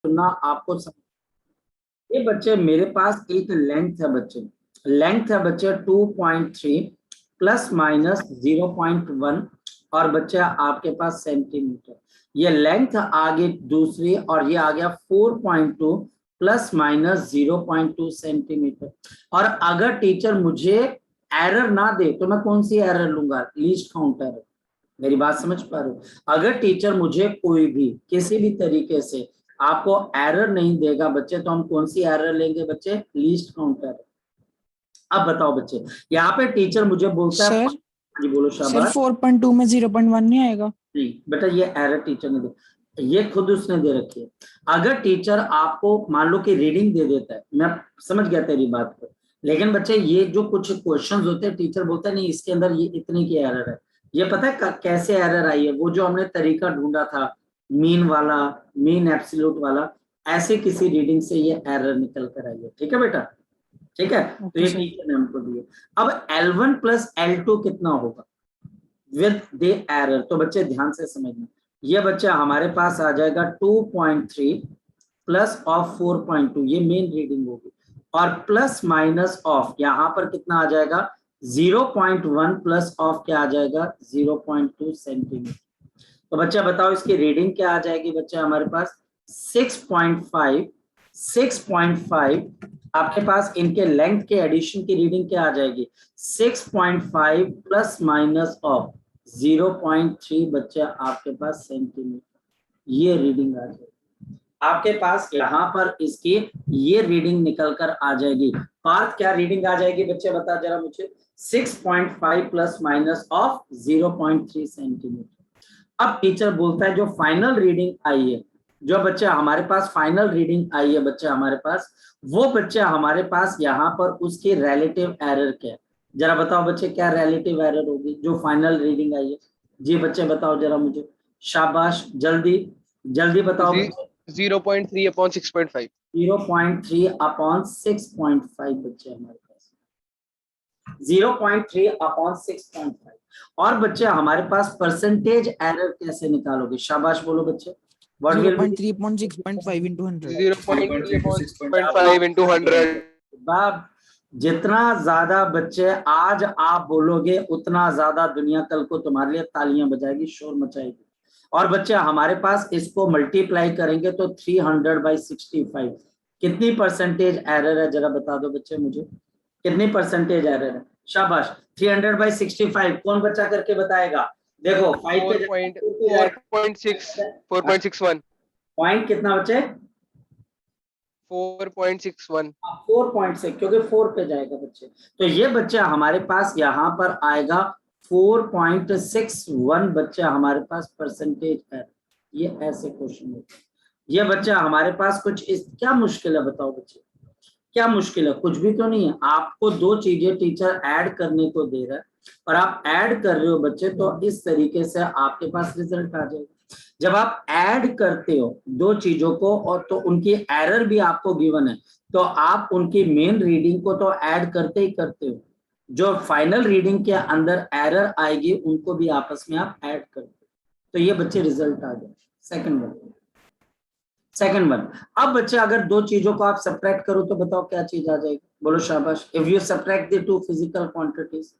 सुनना आपको ये बच्चे मेरे पास एक लेंथ है बच्चे 2.3 प्लस माइनस 0.1 और बच्चे आपके पास सेंटीमीटर। ये लेंथ आगे दूसरी और ये आ गया 4.2 प्लस माइनस 0.2 सेंटीमीटर। और अगर टीचर मुझे एरर ना दे तो मैं कौन सी एरर लूंगा? Least count error. मेरी बात समझ पा रहे हो? अगर टीचर मुझे कोई भी किसी भी तरीके से आपको एरर नहीं देगा बच्चे तो हम कौन सी एरर लेंगे बच्चे? Least count error. अब बताओ बच्चे, यहाँ पे टीचर मुझे बोलता है सर जी बोलो सर शाबाश। 4.2 में 0.1 नहीं आएगा? नहीं बेटा, ये एरर टीचर ने दे, ये खुद उसने दे रखी है। अगर टीचर आपको मान लो कि रीडिंग दे देता है, मैं समझ गया तेरी बात को, लेकिन बच्चे ये जो कुछ क्वेश्चंस होते हैं टीचर बोलता है नहीं इसके अंदर ये इतनी की एरर है। ये पता है कैसे एरर आई है? वो जो हमने तरीका ढूंढा था मीन वाला, मीन एब्सोल्यूट वाला, ऐसे किसी रीडिंग से ये एरर निकल कर आई है। ठीक है बेटा, ठीक है। तो ओके ये सर। टीचर ने हमको दिए। अब L1 प्लस L2 कितना होगा विद द एरर? तो बच्चे ध्यान से समझना, ये बच्चा हमारे पास आ जाएगा 2.3 प्लस ऑफ 4.2, ये मेन रीडिंग होगी, और प्लस माइनस ऑफ यहाँ पर कितना आ जाएगा 0.1 प्लस ऑफ क्या आ जाएगा 0.2 सेंटीमीटर। तो बच्चा बताओ इसकी रीडिंग क्या आ जाएगी बच्चा हमारे पास 6.5। 6.5 आपके पास इनके लेंथ के एडिशन की रीडिंग क्या आ जाएगी 6.5 प्लस माइनस ऑफ 0.3 बच्चा आपके पास सेंटीमीटर। ये रीडिंग आ जाएगी आपके पास, यहाँ पर इसकी ये रीडिंग निकल कर आ जाएगी। पार्थ क्या रीडिंग आ जाएगी बच्चे बता जरा मुझे? 6.5 प्लस माइनस ऑफ 0.3 सेंटीमीटर। अब टीचर बोलता है जो फाइनल रीडिंग आई है, जो बच्चा हमारे पास फाइनल रीडिंग आई है बच्चा हमारे पास, वो बच्चा हमारे पास यहाँ पर उसकी रिलेटिव एरर क्या है? जरा बताओ बच्चे, क्या रिलेटिव एरर होगी जो फाइनल रीडिंग आई है? जी बच्चे बताओ जरा मुझे, शाबाश, जल्दी जल्दी बताओ बच्चे। 0.3 अपॉन 6.5। 0.3 अपॉन 6.5 बच्चे हमारे पास, 0.3 अपॉन 6.5। और बच्चे हमारे पास परसेंटेज एरर कैसे निकालोगे? शाबाश बोलो बच्चे। 0.3 upon 6.5 into 100। 0.3 upon 6.5 into 100। बाब, जितना ज्यादा बच्चे आज आप बोलोगे उतना ज्यादा दुनिया कल को तुम्हारे लिए तालियां बजाएगी, शोर मचाएगी। और बच्चे हमारे पास इसको मल्टीप्लाई करेंगे तो 300/65 कितनी परसेंटेज एरर है? जरा बता दो बच्चे मुझे, कितनी परसेंटेज एरर है? शाबाश, 300/65 कौन बच्चा करके बताएगा? देखो 5 पे 4.61। पॉइंट कितना बच्चे? 4.61। 4.6, क्योंकि 4 पे जाएगा बच्चे। तो ये बच्चा हमारे पास यहाँ पर आएगा 4.61 बच्चा हमारे पास परसेंटेज है। ये ऐसे क्वेश्चन होते हैं। ये बच्चा हमारे पास कुछ इस क्या मुश्किल है बताओ बच्चे, क्या मुश्किल है? कुछ भी तो नहीं है। आपको दो चीजें टीचर ऐड करने को दे रहा है और आप ऐड कर रहे हो बच्चे, तो इस तरीके से आपके पास रिजल्ट आ जाएगा। जब आप ऐड करते हो दो चीजों को और तो उनकी एरर भी आपको गिवन है, तो आप उनकी मेन रीडिंग को तो ऐड करते ही करते हो, जो फाइनल रीडिंग के अंदर एरर आएगी उनको भी आपस में आप ऐड करते हो। तो ये बच्चे रिजल्ट आ गया सेकंड वन। अब बच्चे अगर दो चीजों को आप सब्ट्रैक्ट करो तो बताओ क्या चीज आ जाएगी? बोलो शाबाश। If you subtract the two physical quantities,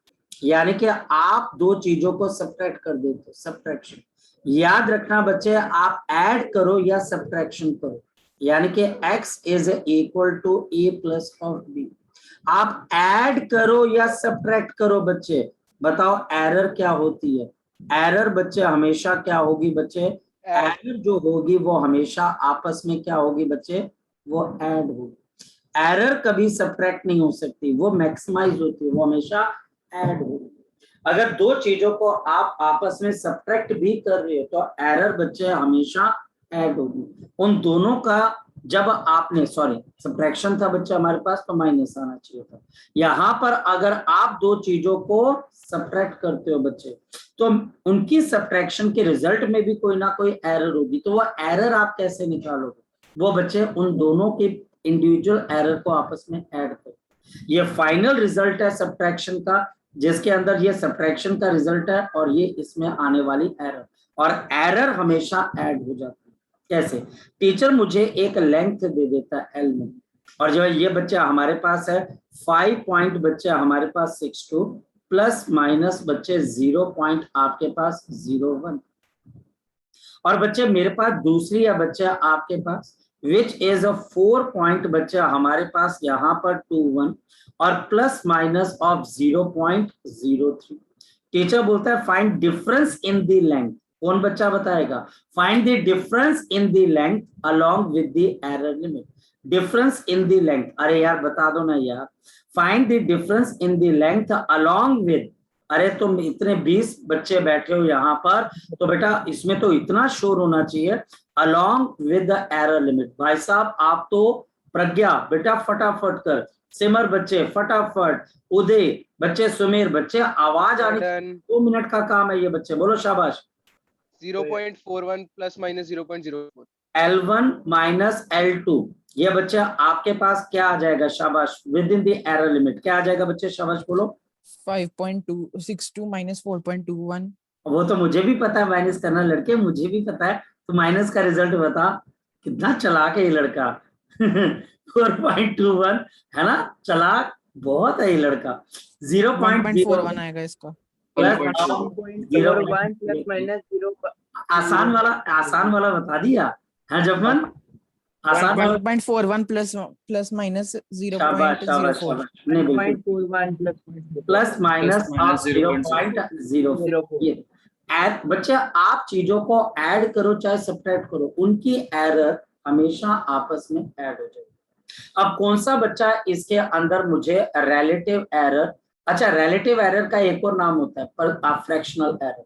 यानी कि आप दो चीजों को सब्ट्रैक्ट कर देते हो, सब्ट्रैक्शन। याद रखना बच्चे, आप ऐड करो या सब्ट्रैक्शन करो, यानी कि x is equal to a plus of b। आप ऐड करो या सब्ट्रैक्ट करो बच्चे, बताओ एरर क्या होती है? एरर बच्चे हमेशा क्या होगी बच्चे? एरर जो होगी वो हमेशा आपस में क्या होगी बच्चे? वो ऐड होगी। एरर कभी सब्ट्रैक्ट नहीं हो सकती, वो मैक्सिमाइज होती है, वो हमेशा ऐड होगी। अगर दो चीजों को आप आपस में सब्ट्रैक्ट भी कर रहे हो तो एरर बच्चे हमेशा ऐड होगी। उन दोनों का जब आपने सब्ट्रैक्शन था बच्चे हमारे पास तो माइनस आना चाहिए था। यहाँ पर अगर आप दो चीजों को सब्ट्रैक्ट करते हो बच्चे तो उनकी सब्ट्रैक्शन के रिजल्ट में भी कोई ना कोई एरर होगी। तो वो एरर आप कैसे निकालोगे? वो बच्चे उन दोनों के इंडिविजुअल एरर को आपस में ऐड करो। ये फाइनल रिजल्ट है सब्ट्रैक्शन का, जिसके अंदर ये सब्ट्रैक्शन का रिजल्ट है और ये इसमें आने वाली एरर, और एरर हमेशा ऐड हो जाती है। कैसे? टीचर मुझे एक लेंथ दे देता है एल में, और जो है ये बच्चा हमारे पास है 5 पॉइंट, बच्चा हमारे पास 62 प्लस माइनस बच्चे 0 पॉइंट आपके पास 01, और बच्चे मेरे पास दूसरी है बच्चा आपके पास विच इज अ 4 पॉइंट, बच्चा हमारे पास यहाँ पर 21 और प्लस माइनस ऑफ 0.03। टीचर बोलता है find difference in the length, कौन बच्चा बताएगा? Find the difference in the length along with the error limit. Difference in the length, अरे यार बता दो ना यार, find the difference in the length along with, अरे तुम इतने 20 बच्चे बैठे हो यहाँ पर, तो बेटा इसमें तो इतना शोर होना चाहिए along with the error limit. भाई साहब आप तो प्रज्ञा बेटा फटाफट कर, सिमर बच्चे फटाफट, उदय बच्चे, सुमेर बच्चे, आवाज आनी, 2 मिनट का काम है ये बच्चे, बोलो शाबाश। 0.41 plus minus 0.04, L1 minus L2, ये बच्चा आपके पास क्या आ जाएगा? शाबाश, with in the error limit क्या आ जाएगा बच्चे? शाबाश बोलो। 5.262 minus 4.21। वो तो मुझे भी पता है माइनस करना लड़के, मुझे भी पता है, तो माइनस का रिजल्ट बता। कितना चालाक है ये लड़का 4.21 है ना, चालाक बहुत है ये लड़का। 1.41 आएगा इसका। Plus 1.41 plus minus 0। आसान वाला बता दिया है जबमन, आसान वाला। 1.41 प्लस माइनस शाबाश शाबाश 0.04। शाबाश, नहीं बिल्कुल 1.41 प्लस माइनस ऑफ 0.04। ये ऐड बच्चे, आप चीजों को ऐड करो चाहे सब्ट्रैक्ट करो, उनकी एरर हमेशा आपस में ऐड हो जाएगी। अब कौन सा बच्चा इसके अंदर मुझे रिलेटिव एरर, अच्छा रिलेटिव एरर का एक और नाम होता है पर फ्रैक्शनल एरर,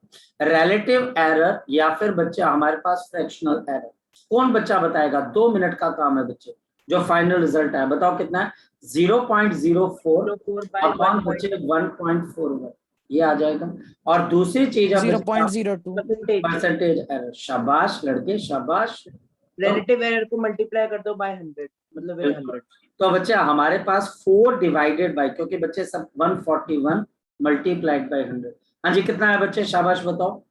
रिलेटिव एरर या फिर बच्चे हमारे पास फ्रैक्शनल एरर, कौन बच्चा बताएगा? 2 मिनट का काम है बच्चे, जो फाइनल रिजल्ट है बताओ कितना है? 0.04 अपॉन बच्चे 1.41, ये आ जाएगा। और दूसरी चीज है 0.02 परसेंटेज एरर। शाबाश लड़के शाबाश। रिलेटिव एरर को मल्टीप्लाई कर दो बाय 100, मतलब 100। तो बच्चे हमारे पास 4 डिवाइडेड बाय, क्योंकि बच्चे सब 141 मल्टीप्लाइड बाय 100। हाँ जी कितना है बच्चे? शाबाश बताओ।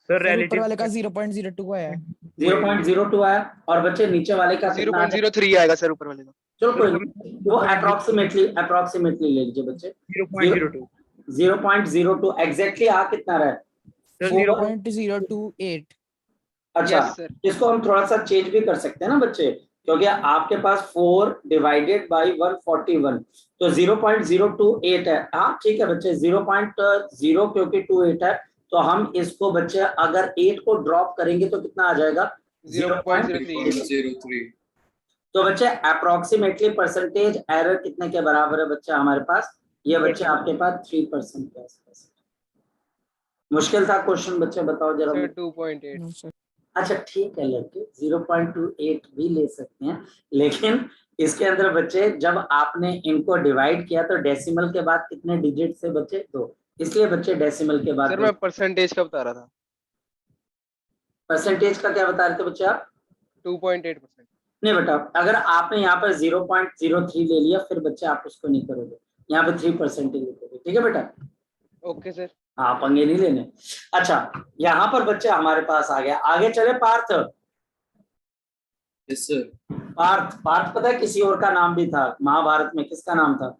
सर ऊपर वाले का 0.02 आया है। 0.02 आया, और बच्चे नीचे वाले का कितना आया? 0.03 आएगा सर ऊपर वाले का। चलो कोई नहीं, वो अप्रोक्सीमेटली ले लीजिए बच्चे। 0.02 0.02 एग्जैक्टली आ कितना रहा है? 0.028। अच्छा Yes, sir. इसको हम थोड़ा सा चेंज भी कर सकते हैं ना बच्चे, क्योंकि आपके पास 4 डिवाइडेड बाई 141 तो 0.028 है। हाँ ठीक है बच्चे, 0.0 क्योंकि 28 है, तो हम इसको बच्चे अगर 8 को ड्रॉप करेंगे तो कितना आ जाएगा? 0.03। तो बच्चे अप्रोक्सीमेटली परसेंटेज एरर कितने के बराबर है बच्चे हमारे पास? ये बच्चे आपके पास 3% के आसपास। मुश्किल था क्वेश्चन बच्चे, बताओ जरा। सर 2.8। अच्छा ठीक है लड़के, 0.28 भी ले सकते हैं, लेकिन इसके अंदर बच्चे जब आपने इनको डिवाइड किया तो डेसिमल के बाद कितने डिजिट से बच्चे? 2, इसलिए बच्चे डेसिमल के बाद। सर मैं परसेंटेज का बता रहा था। परसेंटेज का क्या बता रहे थे बच्चे आप? 2.8%। नहीं बेटा, अगर आपने यहाँ पर 0.03 ले लिया फिर बच्चे आप उसको नहीं करोगे, यहाँ पे 3% ही लिखोगे, ठीक है बेटा? Okay sir. हाँ पंगे नहीं लेने। अच्छा यहाँ पर बच्चे हमारे पास आ गया, आगे चले पार्थ। Yes sir. पार्थ पता है किसी और का नाम भी था महाभारत में, किसका नाम था?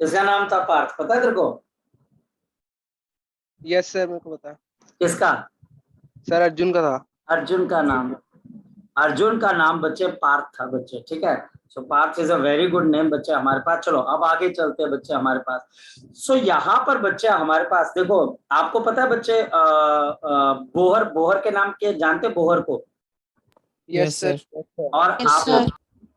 किसका नाम था पार्थ, पता है तेरे को? यस सर मेरे को पता। किसका? सर अर्जुन का था। अर्जुन का नाम बच्चे पार्थ था बच्चे, ठीक है? So Parth is a very good name बच्चे हमारे पास। चलो अब आगे चलते हैं बच्चे हमारे पास। सो यहाँ पर बच्चे हमारे पास देखो, आपको पता है बच्चे बोहर के नाम के जानते बोहर को? Yes sir. और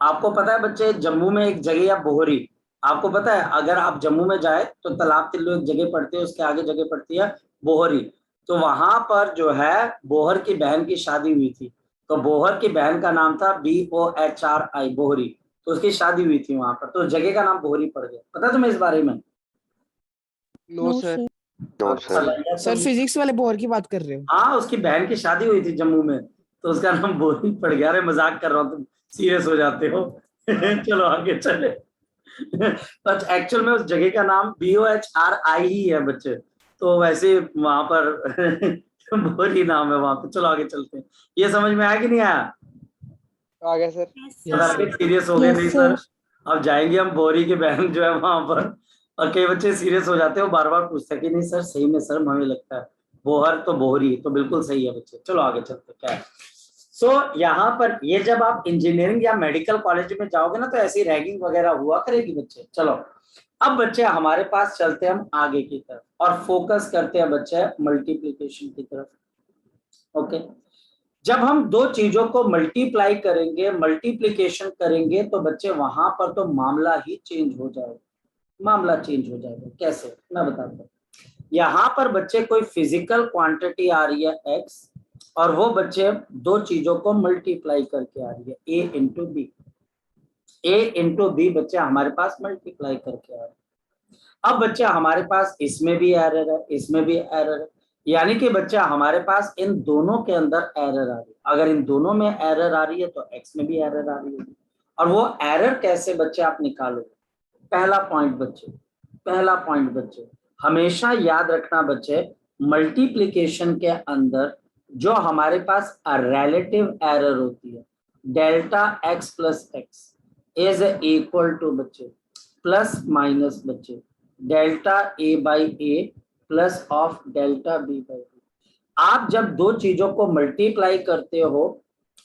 आपको पता है बच्चे जम्मू में एक जगह है बोहरी, आपको पता है? अगर आप जम्मू में जाए तो तालाब तिल्लो एक जगह पड़ती है, उसके आगे जगह पड़ती है बोहरी, तो वहां पर जो है बोहर की बहन की शादी हुई थी, तो बोहर की बहन का नाम था BOHRI बोहरी, तो उसकी शादी हुई थी वहां पर, तो जगह का नाम बोहरी पड़ गया। पता तुम्हें इस बारे में? No sir. सर फिजिक्स वाले बोर की बात कर रहे हो? हाँ उसकी बहन की शादी हुई थी जम्मू में, तो उसका नाम बोहरी पड़ गया। अरे मजाक कर रहा हूँ, तुम सीरियस हो जाते हो चलो आगे चले। बट एक्चुअल में उस जगह का नाम BOHRI ही है बच्चे, तो वैसे वहां पर भोरी नाम है वहां पे। चलो आगे चलते हैं। ये समझ में आया कि नहीं आया? आ गया सर। सीरियस हो गए? Yes, नहीं sir. सर, अब जाएंगे हम भोरी के बहन जो है वहां पर। और कई बच्चे सीरियस हो जाते हैं, वो बार बार पूछते हैं कि नहीं सर सही में सर हमें लगता है बोहर तो बोहरी, तो बिल्कुल सही है बच्चे। चलो आगे चलते हैं। क्या है यहाँ पर ये जब आप इंजीनियरिंग या मेडिकल कॉलेज में जाओगे ना तो ऐसी रैगिंग वगैरह हुआ करेगी बच्चे। चलो अब बच्चे हमारे पास चलते हैं हम आगे की तरफ और फोकस करते हैं बच्चे मल्टीप्लिकेशन की तरफ। ओके, जब हम दो चीजों को मल्टीप्लाई करेंगे, मल्टीप्लिकेशन करेंगे, तो बच्चे वहां पर तो मामला ही चेंज हो जाएगा। मामला चेंज हो जाएगा कैसे, मैं बताता हूँ। यहाँ पर बच्चे कोई फिजिकल क्वांटिटी आ रही है x, और वो बच्चे दो चीजों को मल्टीप्लाई करके आ रही है a into B. a into B बच्चे हमारे पास मल्टीप्लाई करके आ रहे हैं। अब बच्चे हमारे पास इसमें भी एरर है, इसमें भी एरर है, यानी कि बच्चा हमारे पास इन दोनों के अंदर एरर आ रही है। अगर इन दोनों में एरर आ रही है तो x में भी एरर आ रही है। और वो एरर कैसे बच्चे आप निकालोगे? पहला पॉइंट बच्चे, पहला पॉइंट बच्चे हमेशा याद रखना बच्चे, मल्टीप्लिकेशन के अंदर जो हमारे पास रिलेटिव एरर होती है, delta x plus X is equal to बच्चे प्लस माइनस बच्चे delta a by A plus of delta b by B. आप जब दो चीजों को मल्टीप्लाई करते हो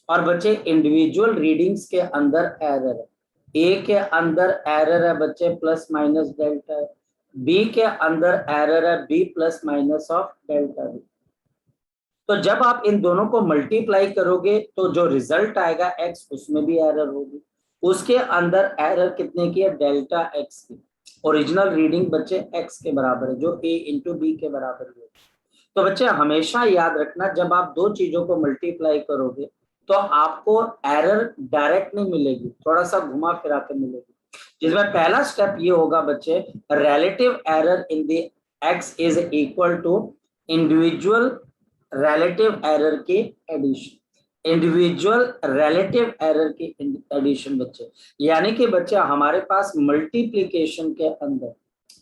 और बच्चे इंडिविजुअल रीडिंग्स के अंदर एरर है, ए के अंदर एरर है बच्चे प्लस माइनस डेल्टा है, बी के अंदर एरर है B plus minus of delta B. तो जब आप इन दोनों को मल्टीप्लाई करोगे तो जो रिजल्ट आएगा एक्स, उसमें भी एरर होगी। उसके अंदर एरर कितने की है? डेल्टा एक्स की। ओरिजिनल रीडिंग बच्चे एक्स के बराबर है, जो ए इंटू बी के बराबर है। तो बच्चे हमेशा याद रखना, जब आप दो चीजों को मल्टीप्लाई करोगे तो आपको एरर डायरेक्ट नहीं मिलेगी, थोड़ा सा घुमा फिरा के मिलेगी। जिसमें पहला स्टेप ये होगा बच्चे, relative error in the X is equal to individual relative error की एडिशन। इंडिविजुअल रिलेटिव एरर की एडिशन बच्चे, यानी कि बच्चे हमारे पास मल्टीप्लिकेशन के अंदर,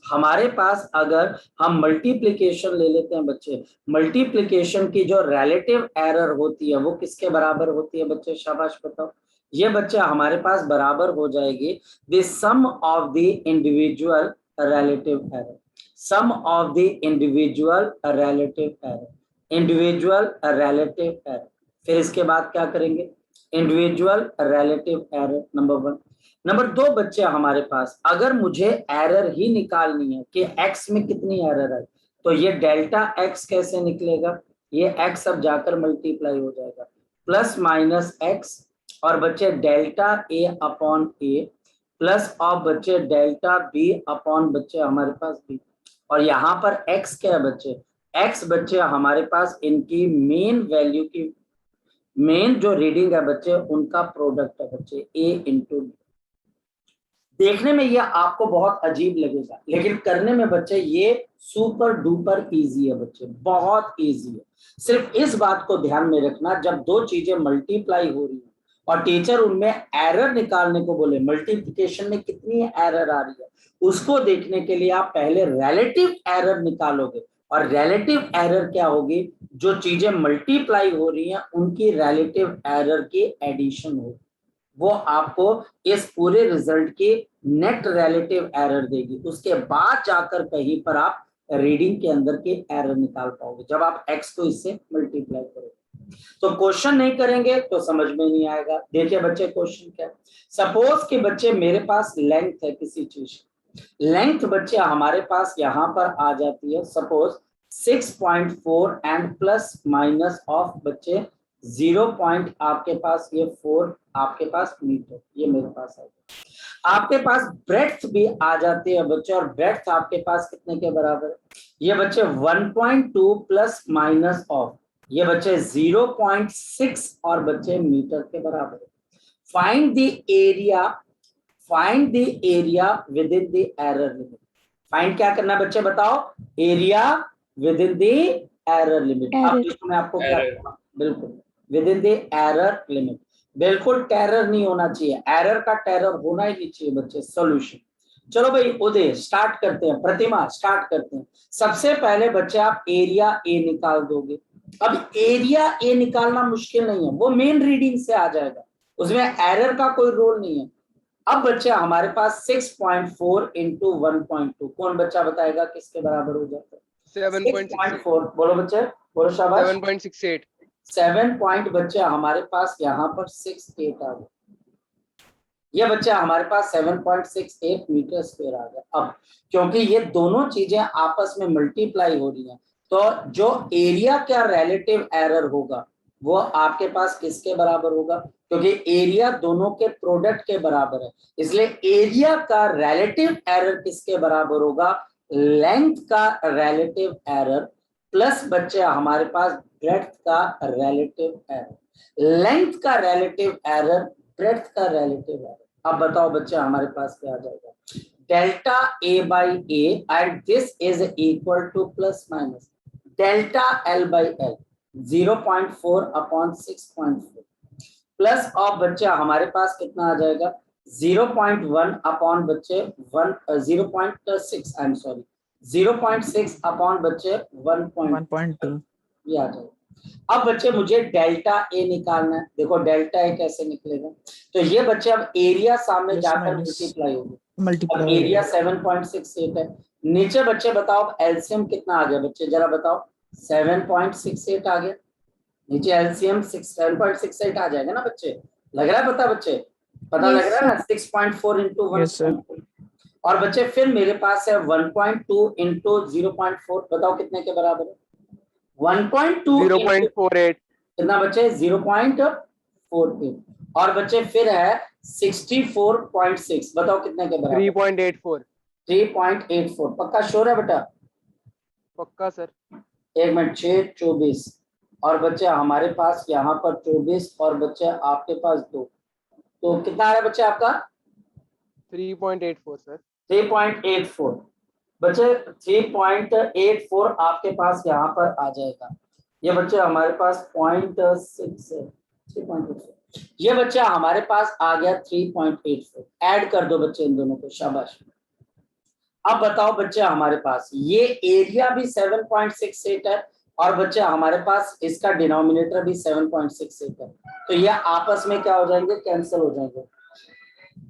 हमारे पास अगर हम मल्टीप्लिकेशन ले लेते हैं बच्चे, मल्टीप्लिकेशन की जो रिलेटिव एरर होती है वो किसके बराबर होती है बच्चे? शाबाश बताओ। ये बच्चे हमारे पास बराबर हो जाएगी the sum of the individual relative error. Sum of the individual relative error, individual relative error. फिर इसके बाद क्या करेंगे? Individual relative error number one. Number दो बच्चे हमारे पास, अगर मुझे एरर ही निकालनी है कि x में कितनी एरर है, तो ये डेल्टा x कैसे निकलेगा? ये x अब जाकर मल्टीप्लाई हो जाएगा प्लस माइनस x, और बच्चे delta a upon a plus of बच्चे डेल्टा b अपॉन बच्चे हमारे पास b। और यहाँ पर x क्या है बच्चे? x बच्चे हमारे पास इनकी मेन वैल्यू की, मेन जो रीडिंग है बच्चे उनका प्रोडक्ट है बच्चे a इंटू बी। देखने में ये आपको बहुत अजीब लगेगा, लेकिन करने में बच्चे ये सुपर डुपर इजी है बच्चे, बहुत इजी है। सिर्फ इस बात को ध्यान में रखना, जब दो चीजें मल्टीप्लाई हो रही है और टीचर उनमें एरर निकालने को बोले, मल्टीप्लिकेशन में कितनी एरर आ रही है उसको देखने के लिए आप पहले रिलेटिव एरर निकालोगे। और रिलेटिव एरर क्या होगी? जो चीजें मल्टीप्लाई हो रही हैं उनकी रिलेटिव एरर की एडिशन होगी, वो आपको इस पूरे रिजल्ट की नेट रिलेटिव एरर देगी। उसके बाद जाकर कहीं पर आप रीडिंग के अंदर के एरर निकाल पाओगे, जब आप x को इससे मल्टीप्लाई करोगे। तो क्वेश्चन नहीं करेंगे तो समझ में नहीं आएगा। देखिए बच्चे क्वेश्चन क्या है। सपोज कि बच्चे मेरे पास लेंथ है किसी चीज, लेंथ बच्चे हमारे पास यहाँ पर आ जाती है suppose 6.4 and plus minus of बच्चे 0. आपके पास ये 4 आपके पास मीटर, ये मेरे पास है। आपके पास ब्रेड्थ भी आ जाती है बच्चे, और ब्रेड्थ आपके पास कितने के बराबर है? ये बच्चे 1.2 प्लस माइनस ऑफ ये बच्चे 0.6 और बच्चे मीटर के बराबर है। Find the area, find the area with in the error limit. Find क्या करना बच्चे बताओ? Area with in the error limit. अब मैं आपको क्या कहूँगा? बिल्कुल with in the error limit. बिल्कुल टेरर नहीं होना चाहिए, एरर का टेरर होना ही नहीं चाहिए बच्चे। सॉल्यूशन, चलो भाई उदय स्टार्ट करते हैं, प्रतिमा स्टार्ट करते हैं। सबसे पहले बच्चे आप एरिया ए निकाल दोगे, अब एरिया ए निकालना मुश्किल नहीं है, वो मेन रीडिंग से आ जाएगा, उसमें एरर का कोई रोल नहीं है। अब बच्चा हमारे पास 6.4 इंटू 1.2, कौन बच्चा बताएगा किसके बराबर हो जाता है? 6.4 बोलो बच्चे, बोलो शाबाश। 7.68 7 पॉइंट बच्चा हमारे पास यहाँ पर 68 आ गया, ये बच्चा हमारे पास 7.68 मीटर स्क्वायर आ गया। अब क्योंकि ये दोनों चीजें आपस में मल्टीप्लाई हो रही हैं, तो जो एरिया का रिलेटिव एरर होगा वो आपके पास किसके बराबर होगा? क्योंकि एरिया दोनों के प्रोडक्ट के बराबर है, इसलिए एरिया का रिलेटिव एरर किसके बराबर होगा? लेंथ का रिलेटिव एरर प्लस बच्चे हमारे पास ब्रेड्थ का रिलेटिव एरर। लेंथ का रिलेटिव एरर, ब्रेड्थ का रिलेटिव एरर। अब बताओ बच्चे हमारे पास क्या आ जाएगा? Delta A by A and this is equal to plus minus delta L by L 0.4 upon 6.4 plus of बच्चे हमारे पास कितना आ जाएगा? 0.1 अपॉन बच्चे 0.6 आई एम सॉरी 0.6 अपॉन बच्चे 1.2 ये आ जाएगा। अब बच्चे मुझे डेल्टा ए निकालना है, देखो डेल्टा ए कैसे निकलेगा? तो ये बच्चे अब एरिया सामने जाकर मल्टीप्लाई होगा, अब एरिया 7.68 है। नीचे बच्चे बताओ एलसीएम कितना आ गया? बच्चे जरा बताओ, 7.68 आ गया, नीचे एलसीएम 7.68 आ जाएगा ना बच्चे? लग रहा है पता बच्चे? पता लग रहा है ना? 6.4 इंटू 1.4 और बच्चे फिर मेरे पास है 1.2 इंटू 0.4, बताओ कितने के बराबर है? 1.2 0.48 कितना बच्चे? 0.48 और बच्चे फिर है 64.6, बताओ कितने के बराबर? 3.84 3.84 पक्का श्योर है बेटा? पक्का सर। एक मिनट, 6 24 और बच्चे हमारे पास यहाँ पर 24 और बच्चे आपके पास 2, तो कितना आ रहा है बच्चे आपका? 3.84 सर। 3.84 बच्चे 3.84 आपके पास यहाँ पर आ जाएगा। ये बच्चे हमारे पास 0.6 है, 3.84 ये बच्चा हमारे पास आ गया 3.84। ऐड कर दो बच्चे इन दोनों को, शाबाश। अब बताओ बच्चे हमारे पास ये एरिया भी 7.68 है और बच्चे हमारे पास इसका डिनोमिनेटर भी 7.68 है, तो ये आपस में क्या हो जाएंगे? कैंसिल हो जाएंगे।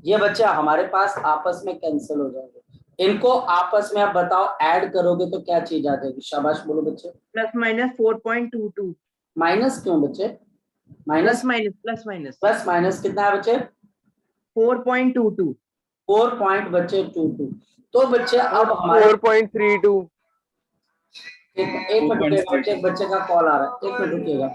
ये बच्चे हमारे पास आपस में कैंसिल हो जाएंगे। इनको आपस में अब बताओ ऐड करोगे तो क्या चीज आ जाएगी? शाबाश बोलो बच्चे। Plus minus 4.22। माइनस क्यों बच्चे? माइनस प्लस माइनस कितना है बच्चे? 4.22। 4 पॉइंट बच्चे 22। तो बच्चे अब हमारे 4.32 एक मिनट रुकिएगा बच्चे, एक बच्चे का कॉल आ रहा है, एक मिनट रुकिएगा।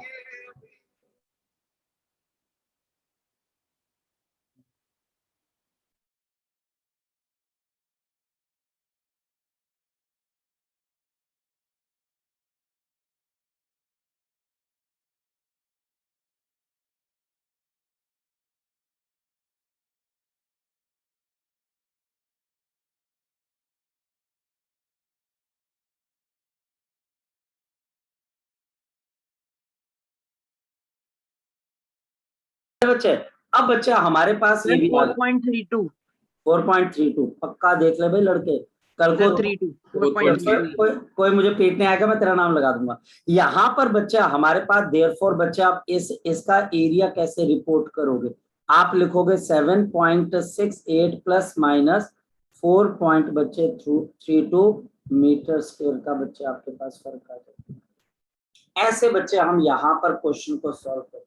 बच्चे अब बच्चे हमारे पास ये भी 4.32 4.32 पक्का देख ले भाई लड़के, कल को 4.32 कोई मुझे पीटने आएगा मैं तेरा नाम लगा दूंगा। यहाँ पर बच्चा हमारे पास देयरफॉर बच्चा आप इसका एरिया कैसे रिपोर्ट करोगे? आप लिखोगे 7.68 प्लस माइनस 4 पॉइंट बच्चे 32 मीटर स्क्वायर का बच्चे आपके पास फर्क आ जाएगा। ऐसे बच्चे हम यहाँ पर क्वेश्चन को सॉल्व करते हैं।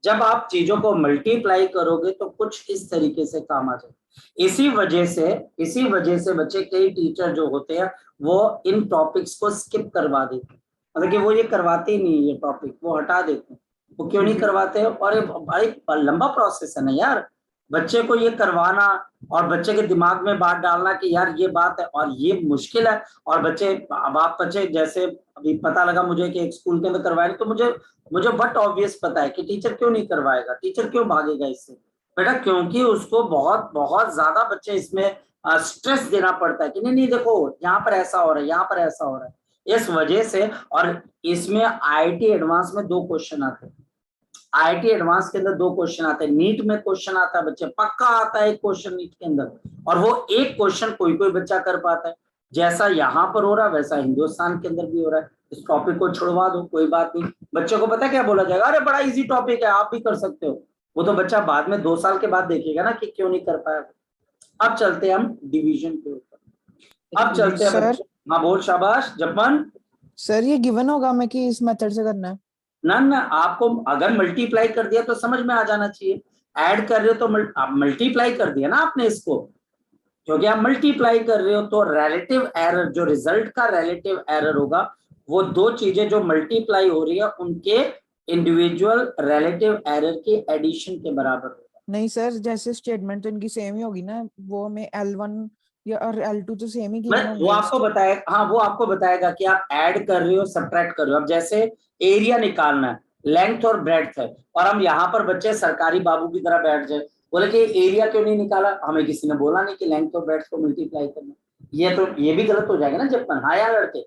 जब आप चीजों को मल्टीप्लाई करोगे तो कुछ इस तरीके से काम आ जाए। इसी वजह से बच्चे कई टीचर जो होते हैं वो इन टॉपिक्स को स्किप करवा देते हैं, मतलब कि वो ये करवाते ही नहीं, ये टॉपिक वो हटा देते हैं। वो क्यों नहीं करवाते? और ये लंबा प्रोसेस है ना यार, बच्चे को ये करवाना और बच्चे के दिमाग में बात डालना कि यार ये बात है और ये मुश्किल है। और बच्चे अब आप बच्चे जैसे अभी पता लगा मुझे कि एक स्कूल के अंदर करवाए, तो मुझे बट ऑब्वियस पता है कि टीचर क्यों नहीं करवाएगा, टीचर क्यों भागेगा इससे बेटा? क्योंकि उसको बहुत बहुत ज्यादा बच्चे इसमें स्ट्रेस देना पड़ता है कि नहीं देखो यहाँ पर ऐसा हो रहा है, यहाँ पर ऐसा हो रहा है, इस वजह से। और इसमें आईआईटी एडवांस में 2 क्वेश्चन आते हैं, आईआईटी एडवांस के अंदर 2 क्वेश्चन आते हैं, नीट में क्वेश्चन आता है बच्चे, पक्का आता है एक क्वेश्चन नीट के अंदर, और वो एक क्वेश्चन कोई बच्चा कर पाता है। जैसा यहाँ पर हो रहा है वैसा हिंदुस्तान के अंदर भी हो रहा है। इस टॉपिक को छुड़वा दो, कोई बात नहीं। बच्चों को पता क्या बोला जाएगा, अरे बड़ा इजी टॉपिक है, आप भी कर सकते हो। वो तो बच्चा बाद में 2 साल के बाद देखेगा ना कि क्यों नहीं कर पाया। अब चलते हैं हम डिवीजन के ऊपर। अब चलते हैं सर। बच्चे। हाँ बोल, शाबाश जपमन। सर ये गिवन होगा हमें कि इस मेथड से करना है? ना ना, आपको अगर मल्टीप्लाई कर दिया तो समझ में आ जाना चाहिए। ऐड कर रहे हो तो मल्टीप्लाई कर दिया ना आपने इसको, क्योंकि आप मल्टीप्लाई कर रहे हो तो रिलेटिव एरर, जो रिजल्ट का रिलेटिव एरर होगा, वो दो चीजें जो मल्टीप्लाई हो रही है उनके इंडिविजुअल रिलेटिव एरर के एडिशन के बराबर होगा। नहीं सर, जैसे स्टेटमेंट तो इनकी सेम ही होगी ना, वो हमें L1 या और L2 तो सेम ही गिवन वो होंगे। आपको बताएगा, हाँ वो आपको बताएगा कि आप ऐड कर रहे हो सब्ट्रैक्ट कर रहे हो। अब जैसे एरिया निकालना है, लेंथ और ब्रेड्थ है, और हम यहाँ पर बच्चे सरकारी बाबू की तरह बैठ जाए, बोले कि एरिया क्यों नहीं निकाला, हमें किसी ने बोला नहीं कि लेंथ और ब्रेड्थ को मल्टीप्लाई करना। ये भी गलत हो जाएगा ना जब। हाँ यार लड़के,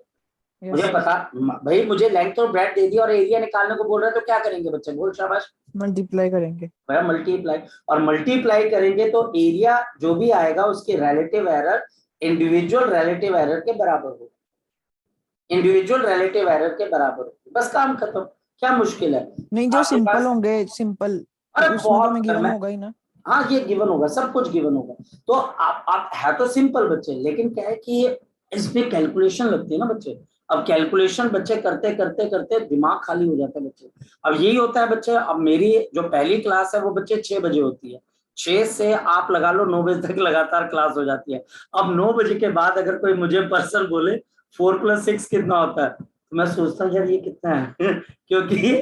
मुझे पता भाई, मुझे लेंथ और ब्रेड्थ दे दिया और एरिया निकालने को बोल रहे हैं तो क्या करेंगे बच्चे, बोल शाबाश। मल्टीप्लाई करेंगे। मल्टीप्लाई, और मल्टीप्लाई करेंगे तो एरिया जो भी आएगा उसके relative error individual relative error के बराबर होगा। इंडिविजुअल रिलेटिव एरर के बराबर होगा, बस काम खत्म। क्या मुश्किल है? नहीं, जो सिंपल होंगे सिंपल, अरे उसमें तो बहुत हमें गिवन होगा ही ना। हाँ ये गिवन होगा, सब कुछ गिवन होगा। तो आप है तो सिंपल बच्चे, लेकिन क्या है कि इसमें कैलकुलेशन लगती है ना बच्चे। अब कैलकुलेशन बच्चे करते करते करते दिमाग खाली हो जाता है बच्चे। अब यही होता है बच्चे। अब मेरी जो पहली क्लास है वो बच्चे 6 बजे होती है, 6 से आप लगा लो 9 बजे तक लगातार क्लास हो जाती है। अब 9 बजे के बाद अगर कोई मुझे पर्सन बोले 4 + 6 कितना होता है, तो मैं सोचता हूँ यार ये कितना है क्योंकि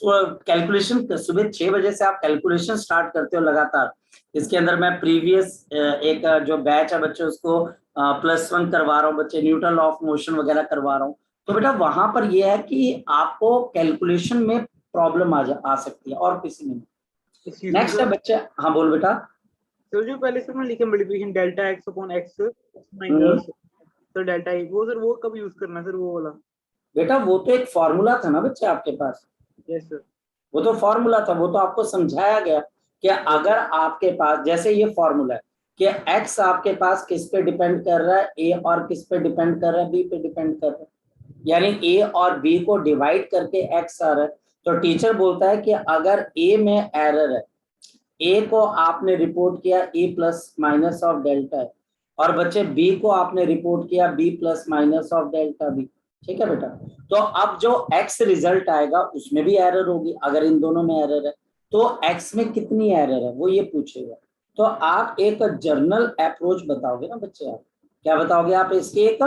कैलकुलेशन सुबह 6 बजे से आप कैलकुलेशन स्टार्ट करते हो लगातार। इसके अंदर मैं प्रीवियस एक जो बैच है बच्चे उसको +1 करवा रहा हूँ बच्चे, न्यूटन लॉ ऑफ मोशन वगैरह करवा रहा हूँ। तो बेटा वहां पर ये है कि आपको कैलकुलेशन में प्रॉब्लम आ सकती है और किसी में नहीं। नेक्स्ट है बच्चे। हाँ बोल बेटा। तो जो पहले से मैंने लिखे multiplication delta x upon x minus तो डेल्टा y, वो सर वो कब यूज करना है सर, वो वाला? बेटा वो तो एक फॉर्मूला था ना बच्चे आपके पास। Yes sir. वो तो फॉर्मूला था, वो तो आपको समझाया गया कि अगर आपके पास जैसे ये फॉर्मूला है कि x आपके पास किस पे डिपेंड कर रहा है, a और किस पे डिपेंड कर रहा है, b पे डिपेंड कर रहा है, यानी a और b को डिवाइड करके x आ रहा है। तो टीचर बोलता है कि अगर a में एरर है, a को आपने रिपोर्ट किया a plus minus of delta है, और बच्चे b को आपने रिपोर्ट किया b plus minus of delta b। ठीक है बेटा। तो अब जो x रिजल्ट आएगा उसमें भी एरर होगी, अगर इन दोनों में एरर है तो x में कितनी एरर है वो ये पूछेगा। तो आप एक जर्नल अप्रोच बताओगे ना बच्चे, आप क्या बताओगे, आप इसके एक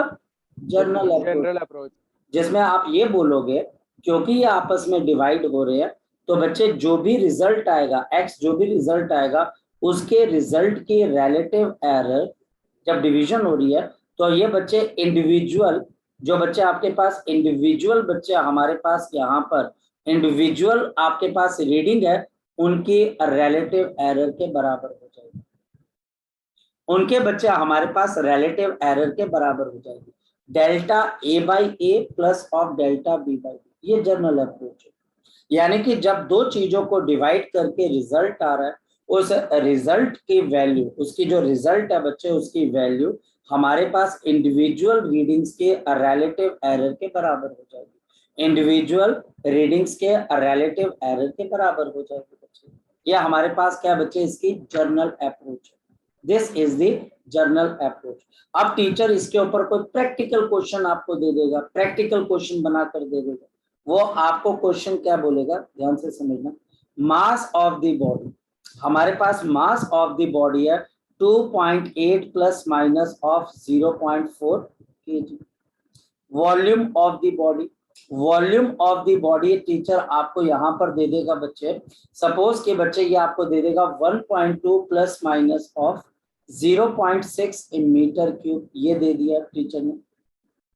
जर्नल अप्रोच, जिसमें आप ये बोलोगे क्योंकि ये आपस में डिवाइड हो रहे हैं तो बच्चे जो भी रिजल्ट आएगा, x जो भी रिजल्ट आएगा उसके रिजल्ट की रिलेटिव एरर जब डिवीजन हो रही है तो ये बच्चे इंडिविजुअल, जो बच्चे आपके पास इंडिविजुअल बच्चे हमारे पास यहाँ पर इंडिविजुअल आपके पास रीडिंग है उनकी रिलेटिव एरर के बराबर हो जाएगी। उनके बच्चे हमारे पास रिलेटिव एरर के बराबर हो जाएगी। Delta a/a plus of delta b/b, ये जनरल अप्रोच है। यानी कि जब दो चीजों को डिवाइड करके रिजल्ट आ रहा है, उस रिजल्ट की वैल्यू, उसकी जो रिजल्ट है बच्चे उसकी वैल्यू हमारे पास इंडिविजुअल रीडिंग्स के रिलेटिव एरर के बराबर हो जाएगी। इंडिविजुअल रीडिंग्स के रिलेटिव एरर के बराबर हो जाएगी बच्चे। ये हमारे पास क्या बच्चे, इसकी जर्नल अप्रोच है। This is the journal approach. अब टीचर इसके ऊपर कोई प्रैक्टिकल क्वेश्चन आपको दे देगा, प्रैक्टिकल क्वेश्चन बनाकर दे देगा। वो आपको क्वेश्चन क्या बोलेगा, ध्यान से समझना। मास ऑफ द बॉडी, हमारे पास मास ऑफ द बॉडी है 2.8 plus minus of 0.4 kg। Volume of the body, volume of the body teacher आपको यहाँ पर दे देगा बच्चे, सपोज के बच्चे ये आपको दे देगा 1.2 plus minus of 0.6 metre cube. ये दे दिया टीचर ने,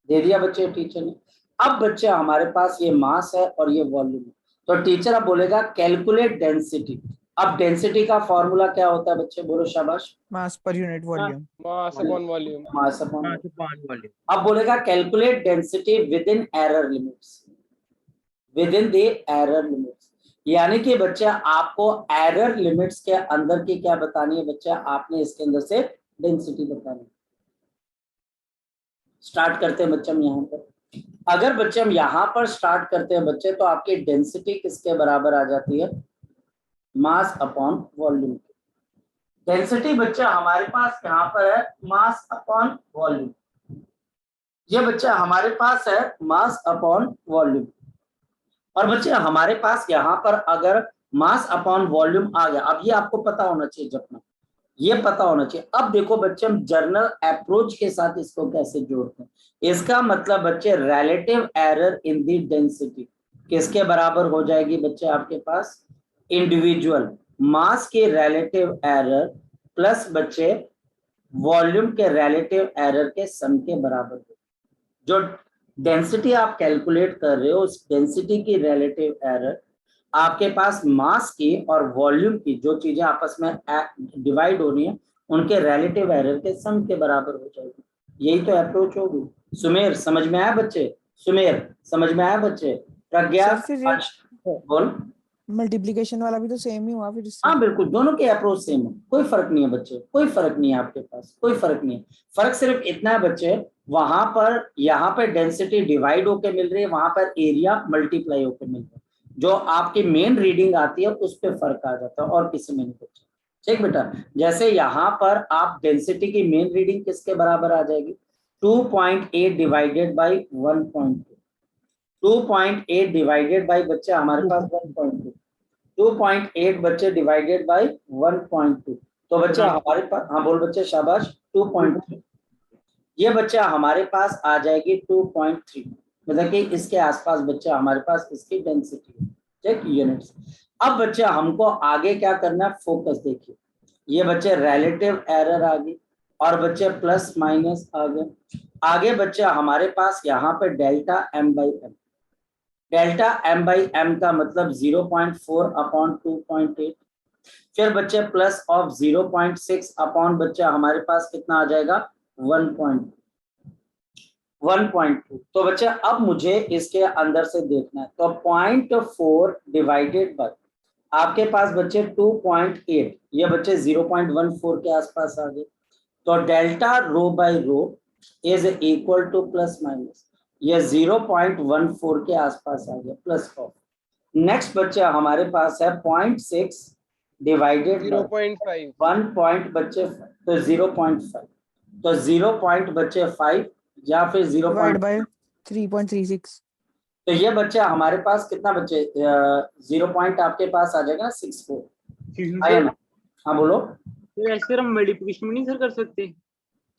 दे दिया बच्चे टीचर ने। अब बच्चे हमारे पास ये मास है और ये वॉल्यूम है, तो टीचर अब बोलेगा कैलकुलेट डेंसिटी। अब डेंसिटी का फॉर्मूला क्या होता है बच्चे, बोलो शाबाश। Mass per unit volume. Mass upon volume. Mass upon volume. अब बोलेगा calculate density within error limits, within the error limits. यानी कि बच्चा आपको एरर लिमिट्स के अंदर की क्या बतानी है बच्चा, आपने इसके अंदर से डेंसिटी बतानी है। स्टार्ट करते हैं बच्चे हम यहाँ पर। अगर बच्चे हम यहाँ पर स्टार्ट करते हैं बच्चे, तो आपकी डेंसिटी किसके बराबर आ जाती है? मास अपॉन वॉल्यूम। डेंसिटी बच्चे हमारे पास यहाँ पर है मास अपॉन वॉल्यूम। ये बच्चा हमारे पास है मास अपॉन वॉल्यूम। और बच्चे हमारे पास यहाँ पर अगर मास अपॉन वॉल्यूम आ गया, अब ये आपको पता होना चाहिए, जपना ये पता होना चाहिए। अब देखो बच्चे हम जर्नल अप्रोच के साथ इसको कैसे जोड़ते हैं। इसका मतलब बच्चे relative error in the density किसके बराबर हो जाएगी बच्चे आपके पास? इंडिविजुअल मास के रिलेटिव एरर प्लस बच्चे वॉल्यूम के रिलेटिव एरर के सम के बराबर हो। जो डेंसिटी आप कैलकुलेट कर रहे हो उस डेंसिटी की रिलेटिव एरर आपके पास मास की और वॉल्यूम की जो चीजें आपस में डिवाइड हो रही हैं उनके रिलेटिव एरर के सम के बराबर हो जाएगी। यही तो अप्रोच होगी। सुमेर समझ में आया बच्चे? सुमेर समझ में आया बच्चे? प्रज्ञा सर फिर ये बोल। मल्टीप्लिकेशन वाला भी तो सेम ही हुआ फिर इससे। हाँ बिल्कुल, दोनों के अप्रोच सेम है, कोई फर्क नहीं है बच्चे, कोई फर्क नहीं है आपके पास, कोई फर्क नहीं है। फर्क सिर्फ इतना है बच्चे, वहां पर यहाँ पर डेंसिटी डिवाइड होके मिल रही है, वहां पर एरिया मल्टीप्लाई होके मिल रहा है। जो आपकी मेन रीडिंग आती है उस पर फर्क आ जाता है और किसी में नहीं बच्चे। ठीक बेटा, जैसे यहाँ पर आप डेंसिटी की मेन रीडिंग किसके बराबर आ जाएगी? 2.8 डिवाइडेड बाई 1.2। 2.8 डिवाइडेड बाई बच्चे हमारे पास 1.2। 2.8 बच्चे डिवाइडेड बाई 1.2। तो बच्चे हमारे पास, हाँ बोल बच्चे शाबाश, 2.3। ये बच्चा हमारे पास आ जाएगी 2.3, मतलब कि इसके आसपास बच्चा हमारे पास इसकी डेंसिटी है। ठीक यूनिट्स। अब बच्चा हमको आगे क्या करना है, फोकस देखिए। ये बच्चे रिलेटिव एरर आ गई और बच्चे प्लस माइनस आ गए। आगे बच्चा हमारे पास यहाँ पे delta M by M. Delta M by M का मतलब 0.4 अपॉन 2.8। फिर बच्चे प्लस ऑफ 0.6 अपॉन बच्चा हमारे पास कितना आ जाएगा? 1.2। तो बच्चा अब मुझे इसके अंदर से देखना है, तो 0.4 डिवाइडेड बाय आपके पास बच्चे 2.8, ये बच्चे 0.14 के आसपास आ गए। तो delta rho by rho is equal to plus minus, ये 0.14 के आसपास आ गया प्लस ऑफ। नेक्स्ट बच्चा हमारे पास है 0.6 डिवाइडेड 0.5 1 पॉइंट बच्चे, तो 0.5, तो 0 पॉइंट बच्चे 5 या फिर 0. Divide by 3.36। तो ये बच्चा हमारे पास कितना बच्चे 0 पॉइंट आपके पास आ जाएगा 64। आया ना? हाँ बोलो। तो ऐसे हम मल्टीप्लिकेशन नहीं सर कर सकते?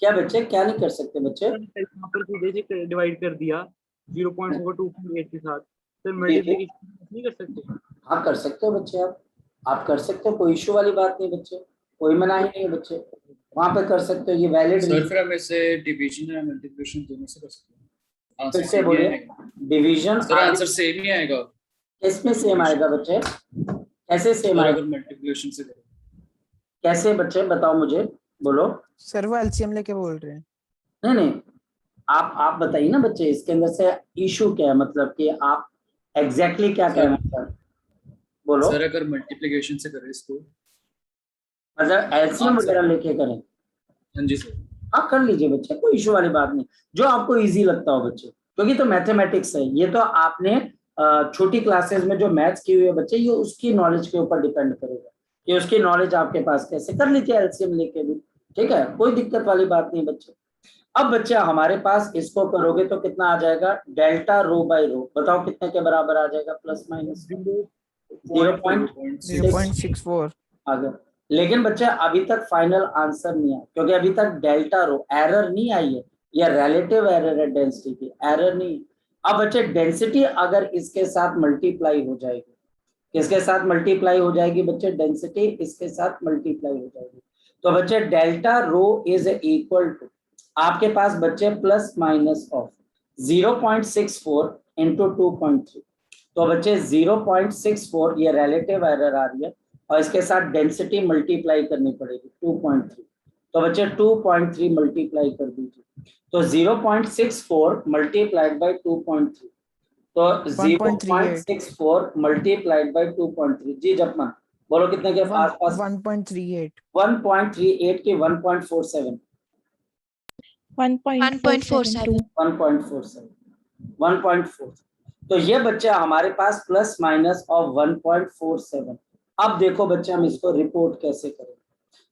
क्या बच्चे क्या नहीं कर सकते बच्चे? यहाँ पर सीधे से डिवाइड कर दिया 0.4 2.8 के साथ, सर जी। मल्टीप्लिकेशन नहीं कर सकते? हाँ कर सकते हो बच्चे, आप कर सकते हो, कोई इश्यू वाली बात नहीं बच्चे, कोई मना ही नहीं है बच्चे, वहां पे कर सकते हो। ये वैलिड सर फिर हम इससे डिवीजन या मल्टीप्लिकेशन दोनों से कर सकते हैं। फिर आंसर से सेम ही बोलिए। आएगा डिवीजन सर, आंसर सेम ही आएगा। किसमें सेम आएगा बच्चे? कैसे सेम सर आएगा? अगर मल्टीप्लिकेशन से करें कैसे बच्चे बताओ मुझे, बोलो। सर वो एलसीएम लेके बोल रहे हैं। नहीं नहीं, आप बताइए ना बच्चे, इसके अंदर से इशू क्या है, मतलब कि आप एग्जैक्टली क्या सर- कहना चाहते हैं, बोलो। सर अगर मल्टीप्लिकेशन से करें इसको, मतलब एलसीएम हाँ, सर। वगैरह लेके करें? हाँ जी सर। हाँ कर लीजिए बच्चे, कोई इशू वाली बात नहीं, जो आपको इजी लगता हो बच्चे, क्योंकि तो मैथमेटिक्स है, ये तो आपने छोटी क्लासेस में जो मैथ्स की हुई है बच्चे, ये उसकी नॉलेज के ऊपर डिपेंड करेगा कि उसकी नॉलेज आपके पास कैसे, कर लीजिए एलसीएम लेके भी, ठीक है, कोई दिक्कत वाली बात नहीं बच्चे। अब बच्चा हमारे पास इसको करोगे तो कितना आ जाएगा? डेल्टा रो बाई रो, बताओ कितने के बराबर आ जाएगा? Plus minus 0.64। आ गया। लेकिन बच्चा अभी तक फाइनल आंसर नहीं आया, क्योंकि अभी तक डेल्टा रो एरर नहीं आई है, यह रिलेटिव एरर है, डेंसिटी की एरर नहीं। अब बच्चे डेंसिटी अगर इसके साथ मल्टीप्लाई हो जाएगी, किसके साथ मल्टीप्लाई हो जाएगी बच्चे? डेंसिटी इसके साथ मल्टीप्लाई हो जाएगी, तो बच्चे delta rho is equal to आपके पास बच्चे प्लस माइनस ऑफ 0.64 इंटू 2.3। तो बच्चे 0.64 ये रिलेटिव एरर आ रही है और इसके साथ डेंसिटी मल्टीप्लाई करनी पड़ेगी 2.3। तो बच्चे 2.3 मल्टीप्लाई कर दीजिए, तो 0.64 मल्टीप्लाइड बाई 2.3, तो 0.64 मल्टीप्लाइड बाई 2.3। जी जपमन बोलो कितने के आसपास? 1.38। 1.38 की 1.47, 1.472. 1.4 तो ये बच्चा हमारे पास प्लस माइनस ऑफ 1.47। अब देखो बच्चे हम इसको रिपोर्ट कैसे करेंगे।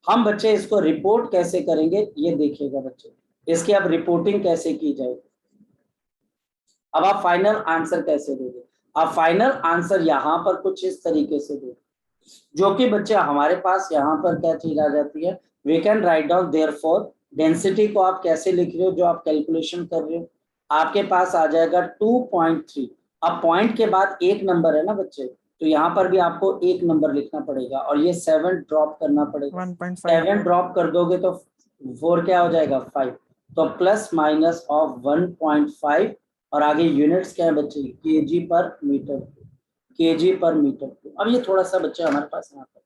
हम बच्चे इसको रिपोर्ट कैसे करेंगे ये देखिएगा बच्चे, इसकी अब रिपोर्टिंग कैसे की जाएगी। अब आप फाइनल आंसर कैसे दोगे। अब फाइनल आंसर यहाँ पर कुछ इस तरीके से दोगे, जो कि बच्चे हमारे पास यहाँ पर क्या चीज आ जाती है, we can write down therefore density को आप कैसे लिख रहे हो, जो आप कैलकुलेशन कर रहे हो आपके पास आ जाएगा 2.3। अब पॉइंट के बाद एक नंबर है ना बच्चे, तो यहाँ पर भी आपको एक नंबर लिखना पड़ेगा और ये 7 ड्रॉप करना पड़ेगा। 7 ड्रॉप कर दोगे तो 4 क्या हो जाएगा 5, तो प्लस माइनस ऑफ 1.5 और आगे यूनिट्स क्या है बच्चे, केजी पर मीटर, केजी पर मीटर। अब ये थोड़ा सा बच्चा हमारे पास यहाँ पर,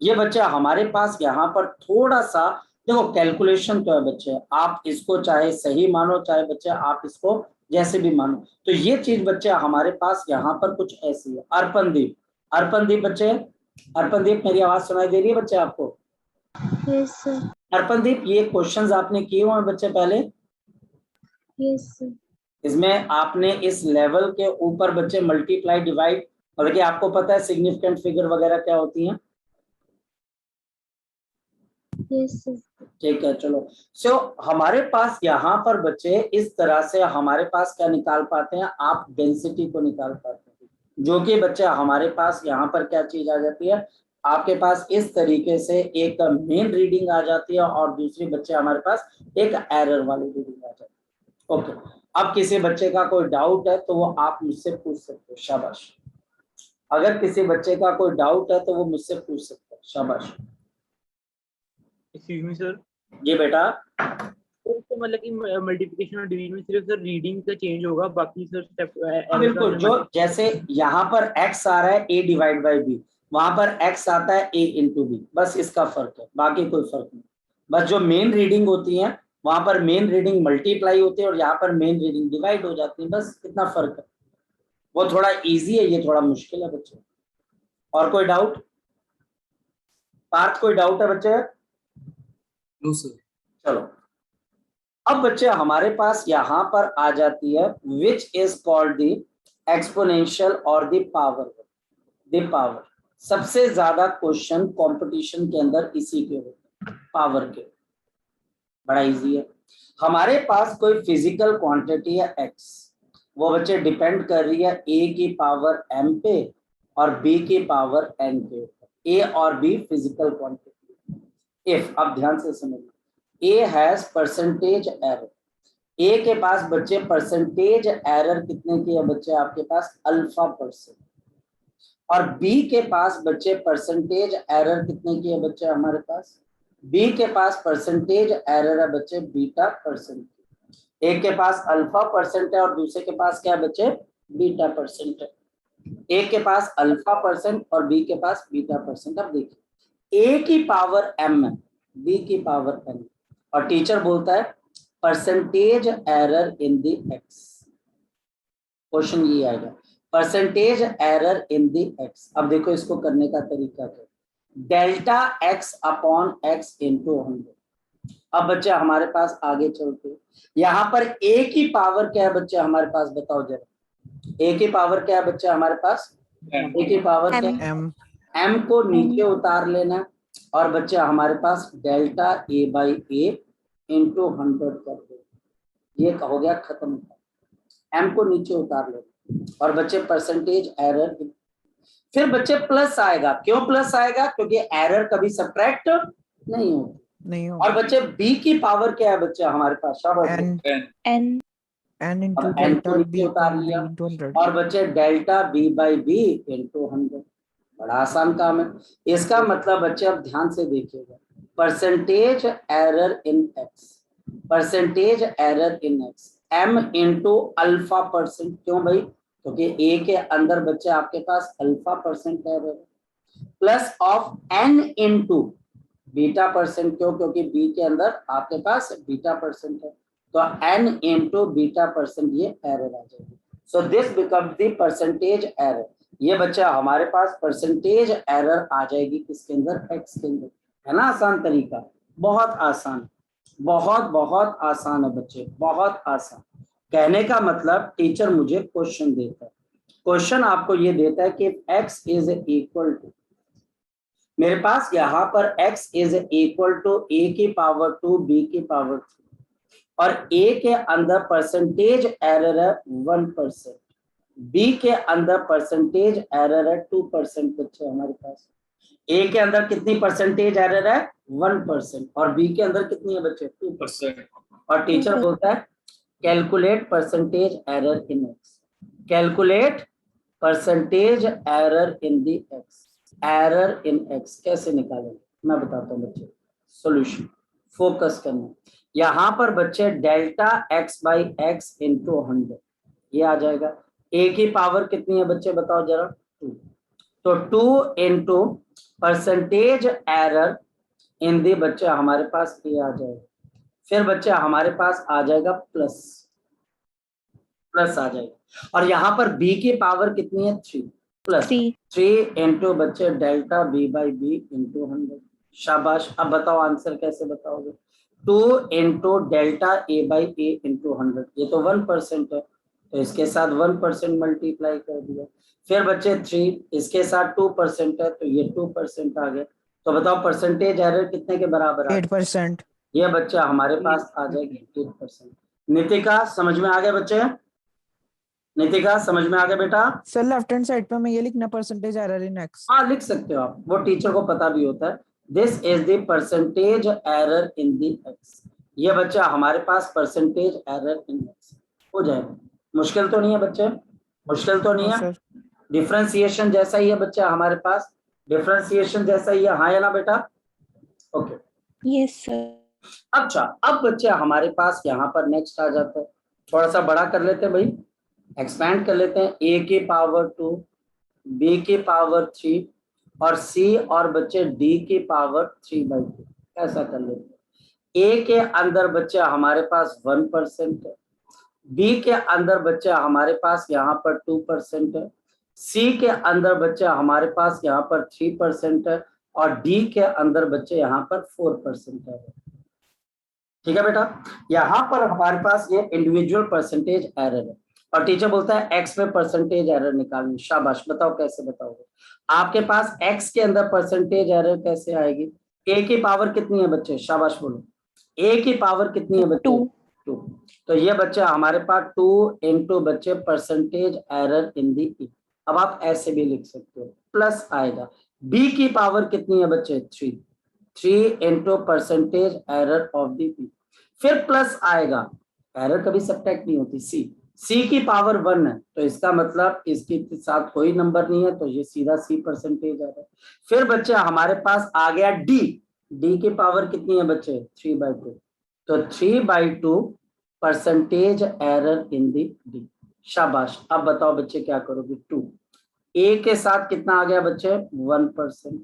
ये बच्चा हमारे पास यहाँ पर थोड़ा सा देखो कैलकुलेशन तो है बच्चे, आप इसको चाहे सही मानो चाहे बच्चे आप इसको जैसे भी मानो, तो ये चीज बच्चे हमारे पास यहाँ पर कुछ ऐसी है। अर्पणदीप, अर्पणदीप बच्चे, अर्पणदीप मेरी आवाज सुनाई दे रही है बच्चे आपको? Yes, sir. अर्पणदीप ये क्वेश्चंस आपने किए हुए हैं बच्चे पहले? Yes, sir. इसमें आपने इस लेवल के ऊपर बच्चे मल्टीप्लाई डिवाइड, और क्या आपको पता है सिग्निफिकेंट फिगर वगैरह क्या होती हैं? Yes, sir. ठीक है चलो। सो हमारे पास यहाँ पर बच्चे इस तरह से हमारे पास क्या निकाल पाते हैं, आप डेंसिटी को निकाल पाते हैं, जो कि बच्चे हमारे पास यहाँ पर क्या चीज आ जाती है, आपके पास इस तरीके से एक मेन रीडिंग आ जाती है और दूसरी बच्चे हमारे पास एक एरर वाली रीडिंग आ जाती है। ओके, अब किसी बच्चे का कोई डाउट है तो वो आप मुझसे पूछ सकते हो, शाबाश। अगर किसी बच्चे का कोई डाउट है तो वो मुझसे पूछ सकते हैं, शाबाश। एक्सक्यूज मी सर, जी बेटा। तो मतलब कि मल्टीप्लिकेशन और डिवीजन में सिर्फ सर रीडिंग का चेंज होगा, बाकी सर स्टेप बिल्कुल, जो जैसे यहाँ पर x आ रहा है a डिवाइड बाई b, वहां पर x आता है a इंटू बी, बस इसका फर्क है, बाकी कोई फर्क नहीं। बस जो मेन रीडिंग होती है वहां पर मेन रीडिंग मल्टीप्लाई होती है और यहाँ पर मेन रीडिंग डिवाइड हो जाती है, बस इतना फर्क है। वो थोड़ा इजी है, ये थोड़ा मुश्किल है बच्चे। और कोई डाउट? पार्थ कोई डाउट है बच्चे? No sir. चलो अब बच्चे हमारे पास यहाँ पर आ जाती है which is called the exponential और द पावर। सबसे ज्यादा क्वेश्चन कंपटीशन के अंदर इसी के होते हैं, पावर के। बड़ा इजी है। हमारे पास कोई फिजिकल क्वांटिटी है x, वो बच्चे डिपेंड कर रही है a की पावर m पे और b की पावर n पे। a और b फिजिकल क्वांटिटी। इफ, अब ध्यान से समझिए, A has percentage error, A के पास बच्चे परसेंटेज एरर कितने की है बच्चे, आपके पास अल्फा%, और B के पास बच्चे परसेंटेज एरर कितने की है बच्चे, हमारे पास B के पास परसेंटेज एरर है बच्चे β%। एक के पास अल्फा% है और दूसरे के पास क्या है बच्चे, β% है। एक के पास अल्फा% और B के पास β%। अब देखिए A की पावर m है, B की पावर n, और टीचर बोलता है percentage error in the x। Question ये आएगा, percentage error in the x। अब देखो इसको करने का तरीका क्या, delta x upon x into 100। अब बच्चे हमारे पास आगे चलते, यहाँ पर a की पावर क्या है बच्चे हमारे पास, बताओ जरा। a की पावर क्या है बच्चे हमारे पास, a की पावर क्या है, m को नीचे उतार लेना और बच्चे हमारे पास delta a by A into 100 कर दो, ये हो गया खत्म। m को नीचे उतार लेना और बच्चे परसेंटेज एरर, फिर बच्चे प्लस आएगा। क्यों प्लस आएगा, क्योंकि एरर कभी सब्ट्रैक्ट नहीं होती। और बच्चे b की पावर क्या है बच्चे हमारे पास, N. n into अब n को delta नीचे b उतार upon b लिया into 100. और बच्चे delta b by B into 100। बड़ा आसान काम है। इसका मतलब बच्चे अब ध्यान से देखिएगा, percentage error in x, percentage error in x, m into alpha%. क्यों भाई, क्योंकि a के अंदर बच्चे आपके पास alpha% error, plus of n into β%। क्यों, क्योंकि b के अंदर आपके पास β% है, तो n इंटू β% ये एरर आ जाएगी। So this become the percentage error. ये बच्चा हमारे पास परसेंटेज एरर आ जाएगी किसके अंदर, x के अंदर। है ना आसान तरीका, बहुत आसान। बहुत बहुत आसान है बच्चे, बहुत आसान। कहने का मतलब टीचर मुझे क्वेश्चन देता है, क्वेश्चन आपको ये देता है कि x इज इक्वल टू, मेरे पास यहाँ पर x is equal to a की पावर 2 b की पावर 3 और a के अंदर परसेंटेज एरर है 1%, b के अंदर परसेंटेज एरर है 2% बच्चे हमारे पास। a के अंदर कितनी परसेंटेज एरर है 1% और b के अंदर कितनी है बच्चे 2%। और टीचर बोलता है calculate percentage error in x, calculate percentage error in the x, error in x कैसे निकालेंगे मैं बताता हूँ बच्चे। सॉल्यूशन फोकस करना, यहाँ पर बच्चे delta x by x into 100 ये आ जाएगा। a की पावर कितनी है बच्चे बताओ जरा 2, तो 2 इंटू परसेंटेज एरर इन दी बच्चे हमारे पास ये आ जाएगा। फिर बच्चे हमारे पास आ जाएगा प्लस आ जाएगा और यहाँ पर b की पावर कितनी है 3 प्लस 3 इंटू बच्चे delta b by B into 100। शाबाश, अब बताओ आंसर कैसे बताओगे। 2 into delta a by A into 100, ये तो 1% है तो इसके साथ 1% मल्टीप्लाई कर दिया। फिर बच्चे 3 इसके साथ 2% है तो ये 2% आ गया। तो बताओ परसेंटेज एरर कितने के बराबर आ 8%। ये बच्चा हमारे पास आ जाएगी 8%। नितिका समझ में आ गया बच्चे, नितिका समझ में आ गया बेटा। सर लेफ्ट हैंड साइड पे मैं ये लिखना परसेंटेज एरर इन x। हाँ लिख सकते हो आप, वो टीचर को पता भी होता है। This is the percentage error in the x, ये बच्चा हमारे पास परसेंटेज एरर इन एक्स हो जाएगा। मुश्किल तो नहीं है बच्चे, मुश्किल तो नहीं है। डिफरेंशिएशन जैसा ही है बच्चा हमारे पास, डिफरेंशिएशन जैसा ही है, हाँ या ना बेटा। Okay Yes, sir. अच्छा, अब बच्चे हमारे पास यहाँ पर नेक्स्ट आ जाता है, थोड़ा सा बड़ा कर लेते हैं भाई, एक्सपैंड कर लेते हैं। a की पावर 2, b की पावर 3 और c और बच्चे d की पावर 3/2 ऐसा कर लेते हैं। a के अंदर बच्चे हमारे पास 1% है, b के अंदर बच्चे हमारे पास यहाँ पर 2% है, c के अंदर बच्चे हमारे पास यहाँ पर 3% है और d के अंदर बच्चे यहाँ पर 4% है। ठीक है बेटा, यहाँ पर हमारे पास ये इंडिविजुअल परसेंटेज एरर है और टीचर बोलता है x में परसेंटेज एरर निकालनी। शाबाश, बताओ कैसे बताओगे। आपके पास x के अंदर परसेंटेज एरर कैसे आएगी। a की पावर कितनी है बच्चे, शाबाश बोलो। a की पावर कितनी है बच्चे 2, तो ये बच्चा हमारे पास 2 इंटू बच्चे परसेंटेज एरर इन दी ई। अब आप ऐसे भी लिख सकते हो, प्लस आएगा। b की पावर कितनी है बच्चे 3 into percentage error of the P, फिर प्लस आएगा, एरर कभी सब्ट्रैक्ट नहीं होती। सी की पावर 1 है तो इसका मतलब इसके साथ कोई नंबर नहीं है तो ये सीधा सी परसेंटेज एरर। फिर बच्चे हमारे पास आ गया डी की पावर कितनी है बच्चे 3/2, तो 3/2 percentage error in the D. शाबाश, अब बताओ बच्चे क्या करोगे। 2 ए के साथ कितना आ गया बच्चे 1%,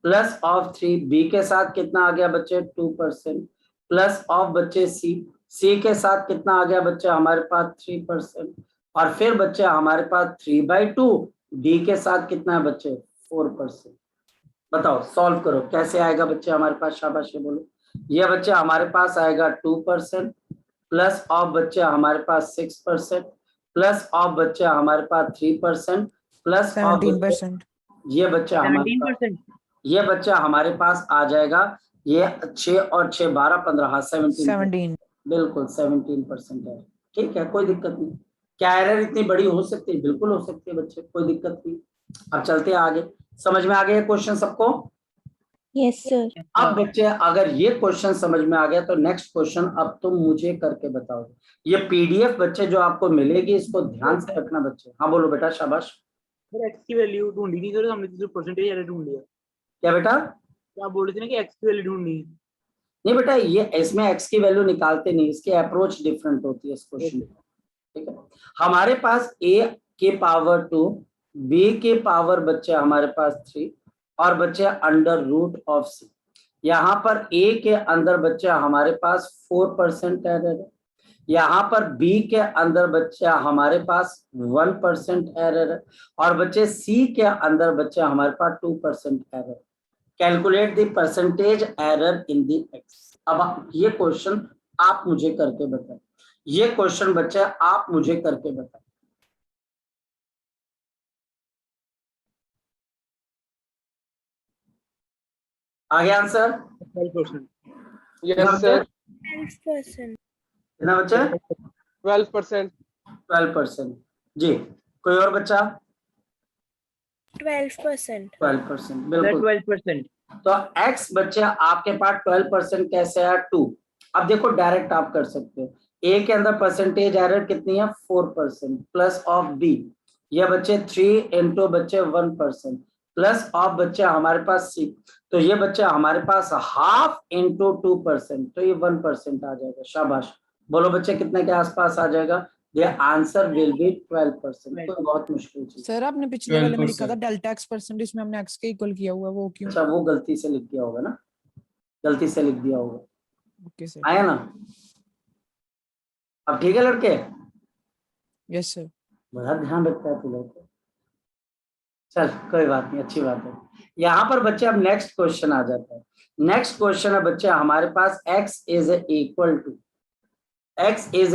प्लस ऑफ 3 बी के साथ कितना आ गया बच्चे 2%, प्लस ऑफ बच्चे सी के साथ कितना आ गया बच्चे हमारे पास 3% और फिर बच्चे हमारे पास 3/2 डी के साथ कितना है बच्चे 4%। बताओ सॉल्व करो कैसे आएगा बच्चे हमारे पास, शाबाश बोलो। ये बच्चे हमारे पास आएगा 2%, प्लस ऑफ बच्चे हमारे पास 6%, प्लस ऑफ बच्चे हमारे पास 3%, प्लस ऑफ 17%। ये बच्चा हमारे पास, ये बच्चा हमारे पास आ जाएगा ये 6 और 6 12 15 हाँ 17 बिल्कुल 17% है। ठीक है, कोई दिक्कत नहीं। क्या एरर इतनी बड़ी हो सकती है, बिल्कुल हो सकती है बच्चे, कोई दिक्कत नहीं। अब चलते हैं आगे, समझ में आ गया क्वेश्चन सबको। Yes, sir. अब बच्चे अगर ये क्वेश्चन समझ में आ गया तो नेक्स्ट क्वेश्चन अब तुम मुझे करके बताओगे। ये पीडीएफ बच्चे जो आपको मिलेगी इसको ध्यान से रखना बच्चे। हाँ बोलो बेटा, शाबाश। x की वैल्यू ढूंढी नहीं सर, हमने तो परसेंटेज एरर ढूंढ लिया। क्या बेटा, तो आप बोल रहे थे ना कि x की वैल्यू ढूंढनी है। नहीं बेटा, ये इसमें x की वैल्यू निकालते नहीं, इसकी अप्रोच डिफरेंट होती है इस क्वेश्चन। ठीक है, हमारे पास a की पावर 2, b की पावर बच्चे हमारे पास 3 और बच्चे अंडर रूट ऑफ c। यहाँ पर a के अंदर बच्चे हमारे पास 4% एरर है, यहाँ पर b के अंदर बच्चा हमारे पास 1% एरर है और बच्चे c के अंदर बच्चा हमारे पास 2% error. Calculate the percentage error in the x। अब ये क्वेश्चन आप मुझे करके बताएं, ये क्वेश्चन बच्चे आप मुझे करके बताएं। आगे आंसर 12%. Yes sir 12%. कितना बच्चे? 12%. 12%। जी, कोई और बच्चा? 12%. 12%, बिल्कुल। 12%. तो x बच्चे आपके पास 12% कैसे है? 2। अब देखो डायरेक्ट आप कर सकते हो, a के अंदर परसेंटेज एरर कितनी है? 4% प्लस ऑफ b, यह बच्चे 3 इंटू बच्चे 1% प्लस ऑफ बच्चे हमारे पास c, तो ये बच्चे हमारे पास हाफ इंटू 2%, तो ये 1% आ जाएगा। शाबाश, बोलो बच्चे कितने के आसपास आ जाएगा? ये आंसर विल बी 12%। तो बहुत मुश्किल चीज। सर आपने पिछले वाले में लिखा था 12%। डेल्टा x परसेंट, इसमें हमने x के इक्वल किया हुआ, वो क्यों? अच्छा, वो गलती से लिख दिया होगा ना, गलती से लिख दिया होगा। Okay sir. आया ना? अब ठीक है लड़के? Yes sir. बड़ा ध्यान रखता है तू लोग। चल कोई बात नहीं, अच्छी बात है। यहाँ पर बच्चे अब नेक्स्ट क्वेश्चन आ जाता है। नेक्स्ट क्वेश्चन है बच्चे हमारे पास x इज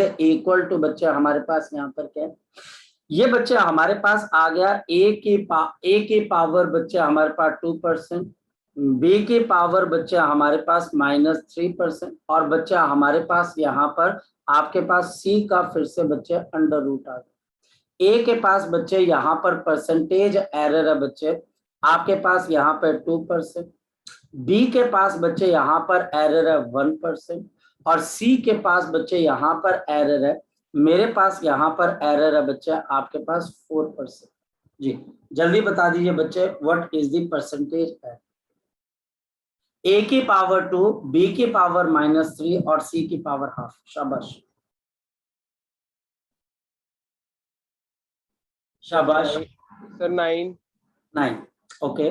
इक्वल टू बच्चे हमारे पास यहाँ पर क्या है? ये बच्चे हमारे पास आ गया a की पावर बच्चे हमारे पास 2%, b की पावर बच्चे हमारे पास -3%, और बच्चा हमारे पास यहाँ पर आपके पास c का फिर से बच्चे अंडर रूट आ गया। ए के पास बच्चे यहाँ पर परसेंटेज एरर है बच्चे आपके पास यहाँ पर 2%, बी के पास बच्चे यहाँ पर एरर है 1%, और सी के पास बच्चे यहाँ पर एरर है, मेरे पास यहाँ पर एरर है बच्चे आपके पास 4%। जी जल्दी बता दीजिए बच्चे, what is the percentage error? A की पावर 2, बी की पावर -3 और सी की पावर हाफ। शाबाश शाबाश। सर 9. 9, ओके।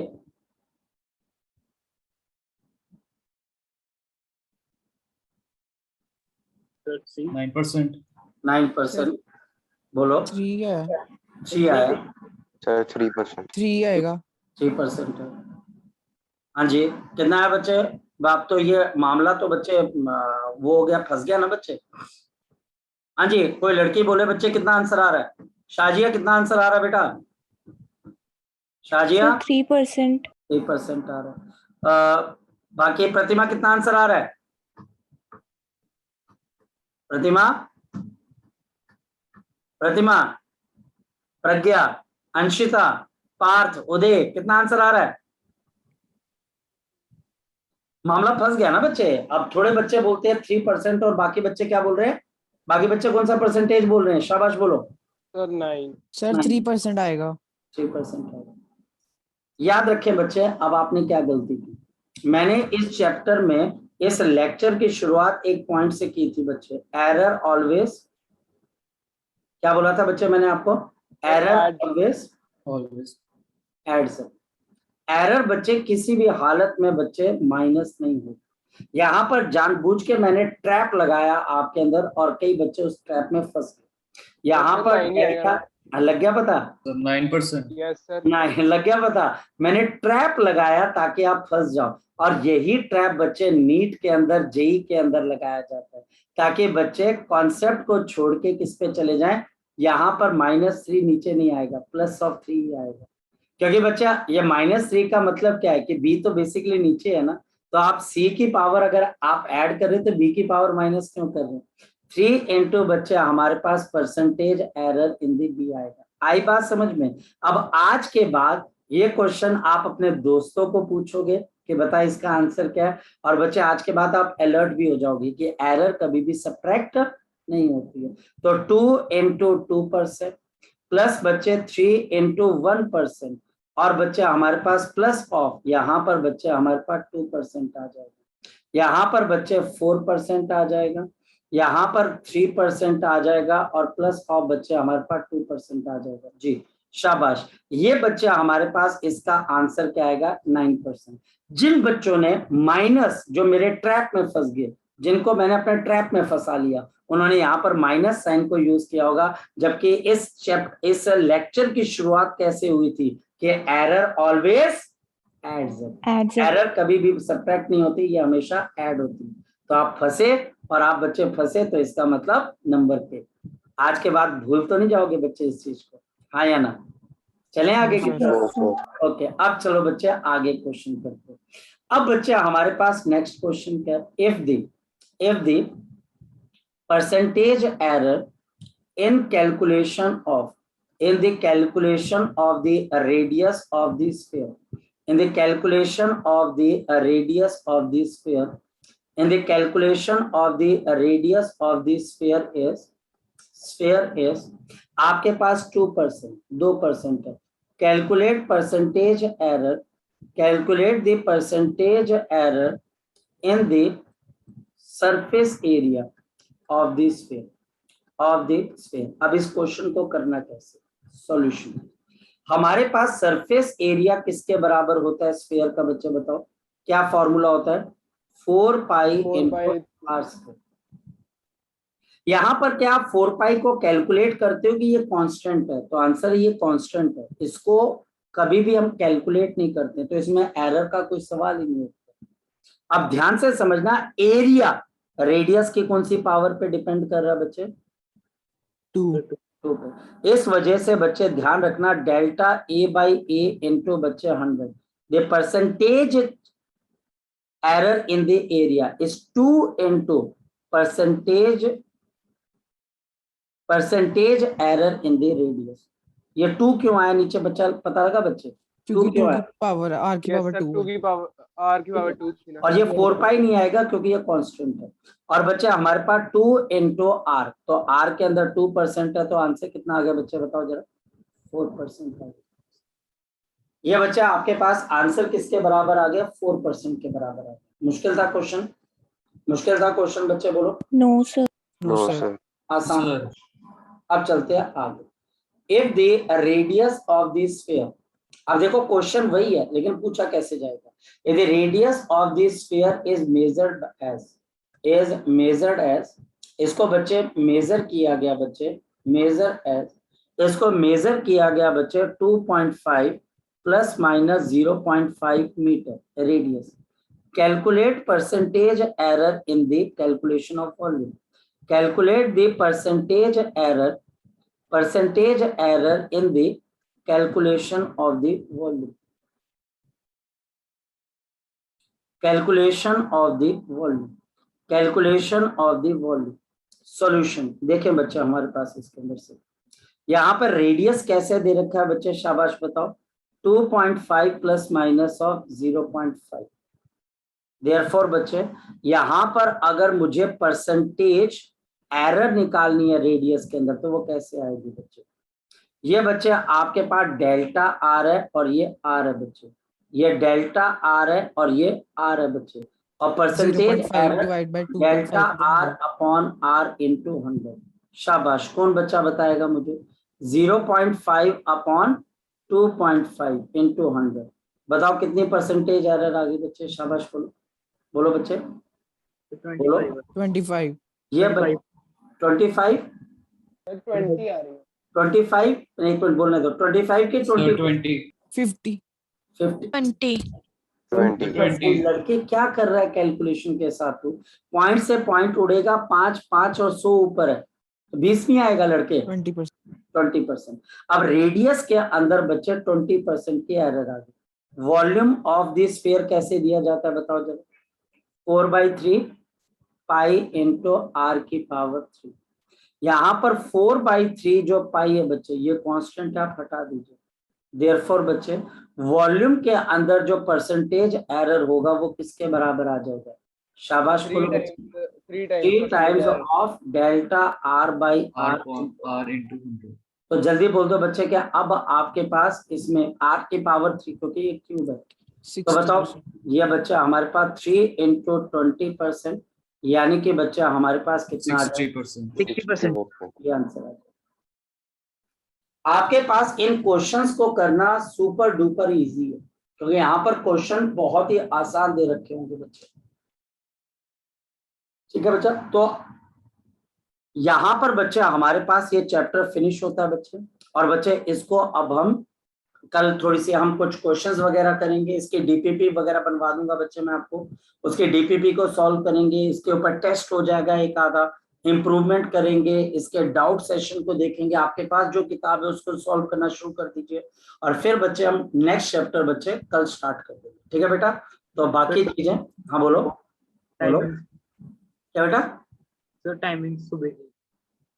C. 9%। 9%, बोलो। 3 है। 3 आया। सर 3%। 3 आएगा। 3% है। हाँ जी, कितना है बच्चे? बाप तो ये मामला तो बच्चे वो हो गया, फंस गया ना बच्चे। हाँ जी, कोई लड़की बोले बच्चे कितना आंसर आ रहा है? शाजिया कितना आंसर आ रहा है बेटा? शाजिया 3%. 3% आ रहा है। बाकी प्रतिमा कितना आंसर आ रहा है? प्रतिमा प्रतिमा प्रज्ञा, अंशिता, पार्थ, उदय, कितना आंसर आ रहा है? मामला फंस गया ना बच्चे। अब थोड़े बच्चे बोलते हैं 3% और बाकी बच्चे क्या बोल रहे हैं? बाकी बच्चे कौन सा परसेंटेज बोल रहे हैं? शाबाश बोलो। सर 9. सर 3% आएगा। 3% आएगा। याद रखें बच्चे, अब आपने क्या गलती की, मैंने इस चैप्टर में इस लेक्चर की शुरुआत एक पॉइंट से की थी बच्चे, एरर ऑलवेज, क्या बोला था बच्चे मैंने आपको? Error always adds up. Error बच्चे किसी भी हालत में बच्चे माइनस नहीं हो। यहाँ पर जानबूझ के मैंने ट्रैप लगाया आपके अंदर और कई बच्चे उस ट्रैप में फंस गए। यहाँ सर, पर 9 ही आएगा डेल्टा लग गया पता? 9%। Yes sir. नहीं लग गया पता? मैंने ट्रैप लगाया ताकि आप फंस जाओ, और यही ट्रैप बच्चे नीट के अंदर, जेई के अंदर लगाया जाता है ताकि बच्चे कॉन्सेप्ट को छोड़ के किस पे चले जाएं। यहाँ पर -3 नीचे नहीं आएगा, +3 ही आएगा, क्योंकि बच्चा ये -3 का मतलब क्या है कि बी तो बेसिकली नीचे है ना, तो आप सी की पावर अगर आप ऐड कर रहे हो तो बी की पावर माइनस क्यों कर रहे हैं? 3 इंटू बच्चे हमारे पास percentage error in the B आएगा। आई बात समझ में? अब आज के बाद ये क्वेश्चन आप अपने दोस्तों को पूछोगे कि बता इसका आंसर क्या है, और बच्चे आज के बाद आप अलर्ट भी हो जाओगे कि एरर कभी भी सब्ट्रैक्ट नहीं होती है। तो 2 इंटू 2% प्लस बच्चे 3 इंटू 1%, और बच्चे हमारे पास प्लस ऑफ, यहाँ पर बच्चे हमारे पास 2% आ जाएगा, यहाँ पर बच्चे 4% आ जाएगा, यहाँ पर 3% आ जाएगा, और प्लस ऑफ बच्चे हमारे पास 2% आ जाएगा। जी शाबाश, ये बच्चे हमारे पास इसका आंसर क्या आएगा? 9%। जिन बच्चों ने माइनस, जो मेरे ट्रैप में फंस गए, जिनको मैंने अपने ट्रैप में फंसा लिया, उन्होंने यहाँ पर माइनस साइन को यूज किया होगा, जबकि इस लेक्चर की शुरुआत कैसे हुई थी कि error always adds up. Error कभी भी सब्ट्रैक्ट नहीं होती, ये हमेशा ऐड होती है। तो आप फंसे और आप बच्चे फंसे तो इसका मतलब नंबर पे। आज के बाद भूल तो नहीं जाओगे बच्चे इस चीज को, हाँ या ना? चलें आगे की sir. तरफ। ओके, अब चलो बच्चे आगे क्वेश्चन करते हैं। अब बच्चे हमारे पास नेक्स्ट क्वेश्चन क्या है? If the percentage error in calculation of the radius of the sphere, in the calculation of the radius of the sphere, in the calculation of the radius of the sphere is आपके पास 2%, 2% है। calculate percentage error, calculate the percentage error in the surface area of the sphere, of the sphere. अब इस question को करना कैसे? Solution, हमारे पास surface area किसके बराबर होता है स्फीयर का? बच्चे बताओ क्या फॉर्मूला होता है? 4 पाई इनटू आर स्क्वायर। यहाँ पर क्या आप 4 पाई को कैलकुलेट करते हो कि ये कांस्टेंट है? तो आंसर ये कांस्टेंट है, इसको कभी भी हम कैलकुलेट नहीं करते, तो इसमें एरर का कोई सवाल ही नहीं होता। अब ध्यान से समझना, एरिया रेडियस की कौन सी पावर पे डिपेंड कर रहा है बच्चे? 2। इस वजह से बच्चे ध्यान रखना, delta A by A into बच्चे 100, the percentage error in the area is 2 into percentage error in the radius. ये 2 क्यों आया नीचे बच्चा, पता लगा बच्चे? क्योंकि 2 क्यों 2 आया? की पावर आर की पावर 2 2 की पावर आर की पावर 2 थी ना। और ये 4 पाई नहीं आएगा क्योंकि ये कांस्टेंट है। और बच्चे हमारे पास 2 इंटू आर, तो आर के अंदर 2% है, तो आंसर कितना आ गया बच्चे बताओ जरा? 4% आ गया। ये बच्चे आपके पास आंसर किसके बराबर आ गया? 4% के बराबर आ गया। मुश्किल था क्वेश्चन? मुश्किल था क्वेश्चन बच्चे बोलो? No, sir. No, sir. sir. आसान। Sir. अब चलते हैं आगे। If the radius of the sphere, अब देखो क्वेश्चन वही है लेकिन पूछा कैसे जाएगा? If the radius of the sphere is measured as, इसको बच्चे मेजर किया गया बच्चे, मेजर एज, इसको मेजर किया गया बच्चे 2.5 plus minus 0.5 metre radius. Calculate percentage error in the calculation of volume, calculate the percentage error in the calculation of the volume, calculation of the volume। Solution देखें बच्चे हमारे पास इसके अंदर से, यहाँ पर रेडियस कैसे दे रखा है बच्चे? शाबाश बताओ। 2.5 प्लस माइनस ऑफ 0.5। देयरफॉर बच्चे यहाँ पर अगर मुझे परसेंटेज एरर निकालनी है रेडियस के अंदर, तो वो कैसे आएगी बच्चे? ये बच्चे आपके पास डेल्टा आर है और ये आर है बच्चे, ये डेल्टा आर है और ये आर है बच्चे, और percentage error delta R upon R into 100। शाबाश, कौन बच्चा बताएगा मुझे? 0.5 अपॉन 2.5 इंटू 100। बताओ कितनी परसेंटेज एरर आ गई बच्चे? शाबाश बोलो, बोलो बच्चे, बोलो। 25। ये 25 20 आ रही है। 25 नहीं तो बोलने दो। 25 के 20 50 20. लड़के क्या कर रहा है कैलकुलेशन के साथ? तू पॉइंट से पॉइंट उड़ेगा, 5 और 100 ऊपर है, 20 नहीं आएगा लड़के। 20%। अब रेडियस के अंदर बच्चे 20% की एरर आ गई। वॉल्यूम ऑफ द स्फीयर कैसे दिया जाता है बताओ जरा? 4/3 पाई इंटू आर की पावर 3। यहाँ पर 4/3 जो पाई है बच्चे, ये कांस्टेंट आप हटा दीजिए। देयरफॉर बच्चे वॉल्यूम के अंदर जो परसेंटेज एरर होगा वो किसके बराबर आ जाएगा? शाबाश बोलो बच्चे। 3 times of delta R by R into 100। तो जल्दी बोल दो बच्चे क्या अब आपके पास इसमें आर की पावर 3, क्योंकि ये क्यूब है, तो बताओ ये बच्चा हमारे पास 3 इंटू 20%, यानी कि बच्चा हमारे पास कितना आ जाएगा? 60%। ये आंसर आ जाएगा। आपके पास इन क्वेश्चंस को करना सुपर डुपर इजी है, क्योंकि यहाँ पर क्वेश्चन बहुत ही आसान दे रखे होंगे बच्चे। ठीक है बच्चा, तो यहाँ पर बच्चे हमारे पास ये चैप्टर फिनिश होता है बच्चे, और बच्चे इसको अब हम कल थोड़ी सी हम कुछ क्वेश्चंस वगैरह करेंगे, इसके डीपीपी वगैरह बनवा दूंगा बच्चे मैं आपको, उसके डीपीपी को सॉल्व करेंगे, इसके ऊपर टेस्ट हो जाएगा एक आधा, इम्प्रूवमेंट करेंगे, इसके डाउट सेशन को देखेंगे, आपके पास जो किताब है उसको सॉल्व करना शुरू कर दीजिए, और फिर बच्चे हम नेक्स्ट चैप्टर बच्चे कल स्टार्ट कर देंगे, ठीक है बेटा। तो बाकी चीजें, हाँ बोलो बोलो क्या बेटा। सर टाइमिंग सुबह की।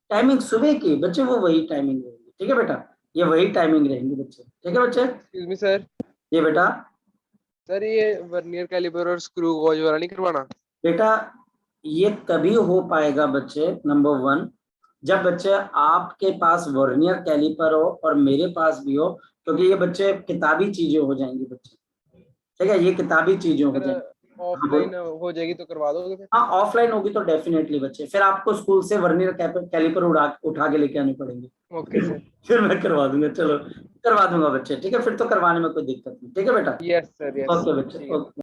टाइमिंग सुबह की बच्चे, वो वही टाइमिंग रहेगी, ठीक है बेटा, ये वही टाइमिंग रहेंगी बच्चे, ठीक है बच्चे। एक्सक्यूज मी सर, ये बेटा, सर ये वर्नियर कैलिपर और स्क्रू गॉज वाला नहीं करवाना? बेटा ये तभी हो पाएगा बच्चे, नंबर 1 जब बच्चे आपके पास वर्नियर कैलिपर हो और मेरे पास भी हो, क्योंकि ये बच्चे किताबी चीजें हो जाएंगी बच्चे, ठीक है, ये किताबी चीजें हो जाएंगी। ऑफलाइन हो जाएगी तो करवा दोगे फिर? हाँ ऑफलाइन होगी तो डेफिनेटली बच्चे, फिर आपको स्कूल से वर्नियर कैलिपर उठा के लेके आने पड़ेंगे। Okay sir. फिर मैं करवा दूंगा, चलो करवा दूंगा बच्चे, ठीक है, फिर तो करवाने में कोई दिक्कत नहीं, ठीक है बेटा। Yes sir, yes. ओके बच्चे, ओके।